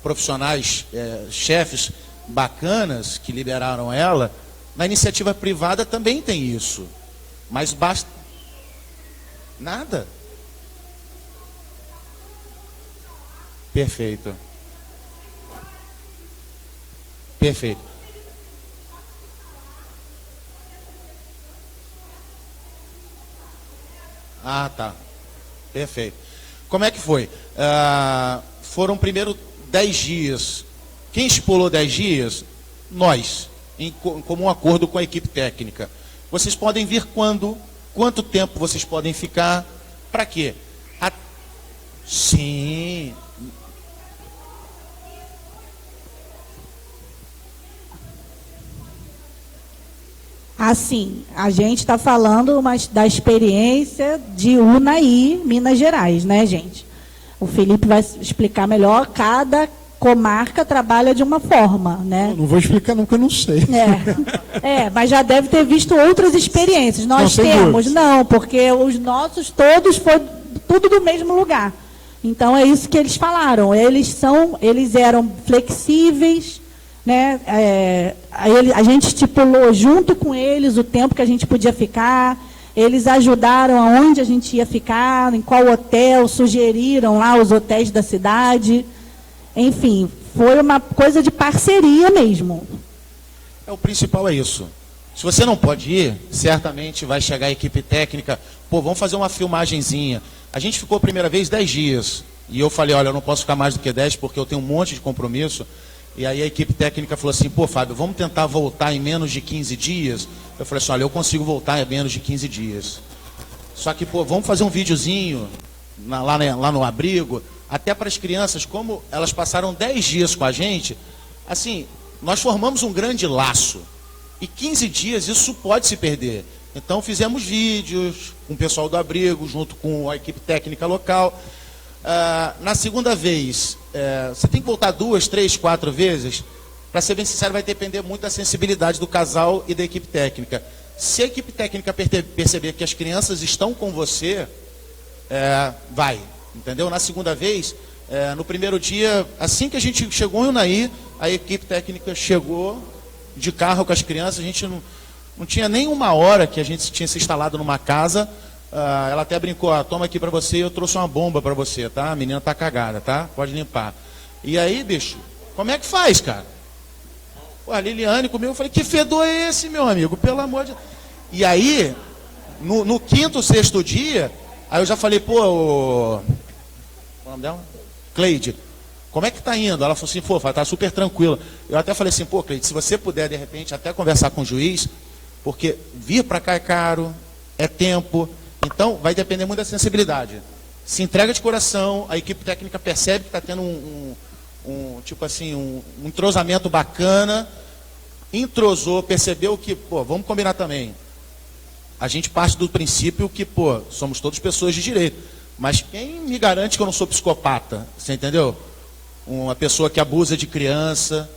profissionais, chefes bacanas que liberaram ela, na iniciativa privada também tem isso. Mas basta... Nada. Perfeito. Perfeito. Ah, tá. Perfeito. Como é que foi? Foram primeiro 10 dias. Quem estipulou 10 dias? Nós, em comum acordo com a equipe técnica. Vocês podem vir quando? Quanto tempo vocês podem ficar? Para quê? Sim. Assim, a gente está falando da experiência de Unai, Minas Gerais, né, gente? O Felipe vai explicar melhor, cada comarca trabalha de uma forma, né? Não vou explicar não, porque eu não sei. Mas já deve ter visto outras experiências. Nós não, temos, não, porque os nossos todos foi tudo do mesmo lugar. Então é isso que eles falaram. Eles eram flexíveis, né? A gente estipulou junto com eles o tempo que a gente podia ficar. Eles ajudaram aonde a gente ia ficar, em qual hotel, sugeriram lá os hotéis da cidade. Enfim, foi uma coisa de parceria mesmo. O principal é isso. Se você não pode ir, certamente vai chegar a equipe técnica. Pô, vamos fazer uma filmagenzinha. A gente ficou a primeira vez 10 dias. E eu falei, olha, eu não posso ficar mais do que 10 porque eu tenho um monte de compromisso. E aí a equipe técnica falou assim, pô, Fábio, vamos tentar voltar em menos de 15 dias? Eu falei assim, olha, eu consigo voltar em menos de 15 dias. Só que, pô, vamos fazer um videozinho lá no abrigo, até para as crianças, como elas passaram 10 dias com a gente, assim, nós formamos um grande laço. E 15 dias isso pode se perder. Então fizemos vídeos com o pessoal do abrigo, junto com a equipe técnica local. Na segunda vez, você tem que voltar 2, 3, 4 vezes. Para ser bem sincero, vai depender muito da sensibilidade do casal e da equipe técnica. Se a equipe técnica perceber que as crianças estão com você, vai, entendeu? Na segunda vez, no primeiro dia, assim que a gente chegou em Unai, a equipe técnica chegou de carro com as crianças. A gente não tinha nem uma hora que a gente tinha se instalado numa casa. Ela até brincou, toma aqui para você, eu trouxe uma bomba para você, tá? A menina tá cagada, tá? Pode limpar. E aí, bicho, como é que faz, cara? Pô, a Liliane comigo, eu falei, que fedor é esse, meu amigo? Pelo amor de Deus. E aí, no quinto, sexto dia, aí eu já falei, pô, qual é o nome dela? Cleide, como é que tá indo? Ela falou assim, pô, tá super tranquila. Eu até falei assim, pô, Cleide, se você puder, de repente, até conversar com o juiz, porque vir para cá é caro, é tempo, então vai depender muito da sensibilidade. Se entrega de coração, a equipe técnica percebe que está tendo tipo assim, um entrosamento bacana, entrosou, percebeu que, pô, vamos combinar também. A gente parte do princípio que, pô, somos todos pessoas de direito. Mas quem me garante que eu não sou psicopata? Você entendeu? Uma pessoa que abusa de criança.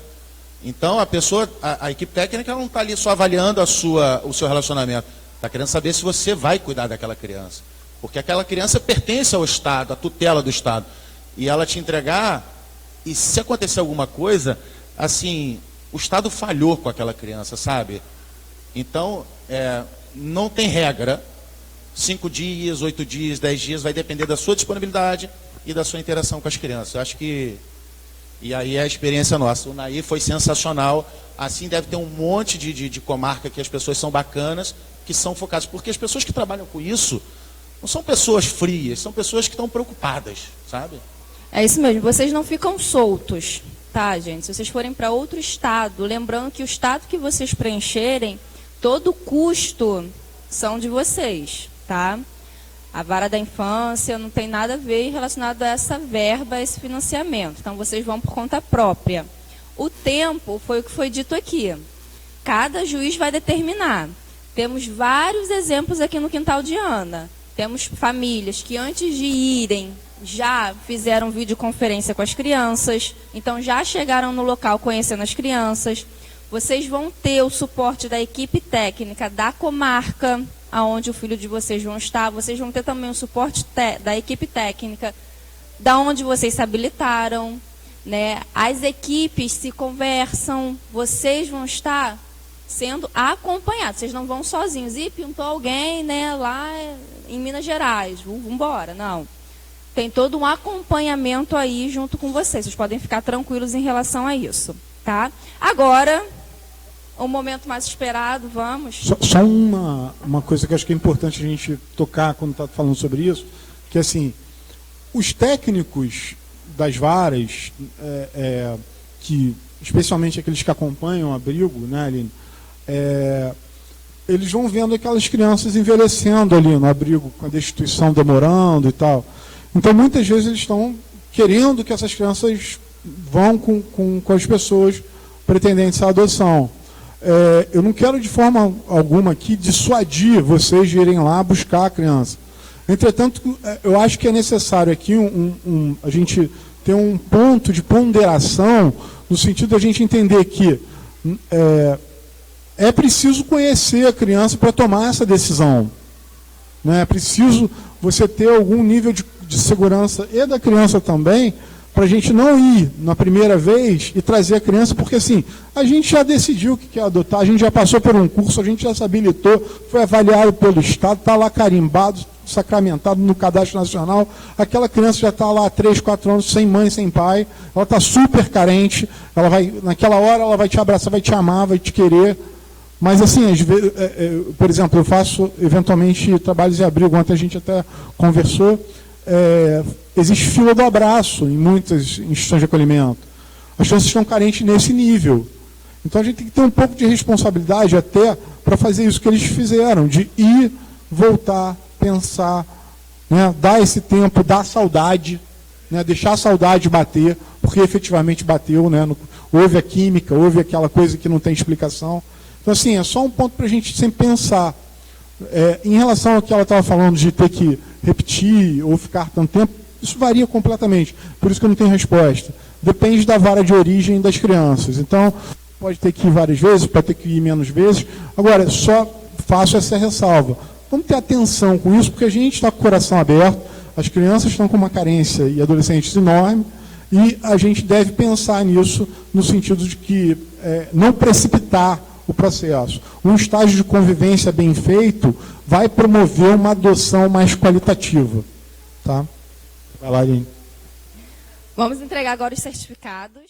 Então, a equipe técnica não está ali só avaliando o seu relacionamento. Está querendo saber se você vai cuidar daquela criança. Porque aquela criança pertence ao Estado, à tutela do Estado. E ela te entregar, e se acontecer alguma coisa, assim, o Estado falhou com aquela criança, sabe? Então, não tem regra. 5 dias, 8 dias, 10 dias, vai depender da sua disponibilidade e da sua interação com as crianças. Eu acho que... E aí é a experiência nossa. O Unai foi sensacional. Assim deve ter um monte de comarca que as pessoas são bacanas, que são focadas. Porque as pessoas que trabalham com isso não são pessoas frias, são pessoas que estão preocupadas, sabe? É isso mesmo, vocês não ficam soltos, tá, gente? Se vocês forem para outro estado, lembrando que o estado que vocês preencherem, todo o custo são de vocês, tá? A vara da infância não tem nada a ver relacionado a essa verba, a esse financiamento. Então, vocês vão por conta própria. O tempo foi o que foi dito aqui. Cada juiz vai determinar. Temos vários exemplos aqui no Quintal de Ana. Temos famílias que antes de irem já fizeram videoconferência com as crianças. Então, já chegaram no local conhecendo as crianças. Vocês vão ter o suporte da equipe técnica da comarca, aonde o filho de vocês vão estar. Vocês vão ter também o suporte da equipe técnica, da onde vocês se habilitaram, né? As equipes se conversam, vocês vão estar sendo acompanhados. Vocês não vão sozinhos. E pintou alguém, né, lá em Minas Gerais. Vamos embora. Não. Tem todo um acompanhamento aí junto com vocês. Vocês podem ficar tranquilos em relação a isso, tá? Agora, o momento mais esperado, vamos. Só uma coisa que acho que é importante a gente tocar quando está falando sobre isso, que assim, os técnicos das varas, que, especialmente aqueles que acompanham o abrigo, né, Aline, eles vão vendo aquelas crianças envelhecendo ali no abrigo, com a destituição demorando e tal. Então, muitas vezes, eles estão querendo que essas crianças vão com as pessoas pretendentes à adoção. Eu não quero, de forma alguma, aqui dissuadir vocês de irem lá buscar a criança. Entretanto, eu acho que é necessário aqui a gente ter um ponto de ponderação, no sentido de a gente entender que é preciso conhecer a criança para tomar essa decisão. Né? É preciso você ter algum nível de segurança e da criança também, para a gente não ir na primeira vez e trazer a criança, porque assim, a gente já decidiu o que quer adotar, a gente já passou por um curso, a gente já se habilitou, foi avaliado pelo Estado, está lá carimbado, sacramentado no Cadastro Nacional, aquela criança já está lá há 3, 4 anos, sem mãe, sem pai, ela está super carente, ela vai, naquela hora ela vai te abraçar, vai te amar, vai te querer. Mas assim, às vezes, por exemplo, eu faço eventualmente trabalhos de abrigo, ontem a gente até conversou, existe fila do abraço em muitas instituições de acolhimento. As crianças estão carentes nesse nível. Então a gente tem que ter um pouco de responsabilidade até para fazer isso que eles fizeram, de ir, voltar, pensar, né, dar esse tempo, dar saudade, né, deixar a saudade bater, porque efetivamente bateu, né, houve a química, houve aquela coisa que não tem explicação. Então assim, é só um ponto para a gente sempre pensar. Em relação ao que ela estava falando de ter que repetir ou ficar tanto tempo, isso varia completamente. Por isso que eu não tenho resposta. Depende da vara de origem das crianças. Então, pode ter que ir várias vezes, pode ter que ir menos vezes. Agora, só faço essa ressalva. Vamos ter atenção com isso, porque a gente está com o coração aberto, as crianças estão com uma carência e adolescentes enorme, e a gente deve pensar nisso no sentido de que não precipitar o processo. Um estágio de convivência bem feito vai promover uma adoção mais qualitativa. Tá? Vai lá, Aline. Vamos entregar agora os certificados.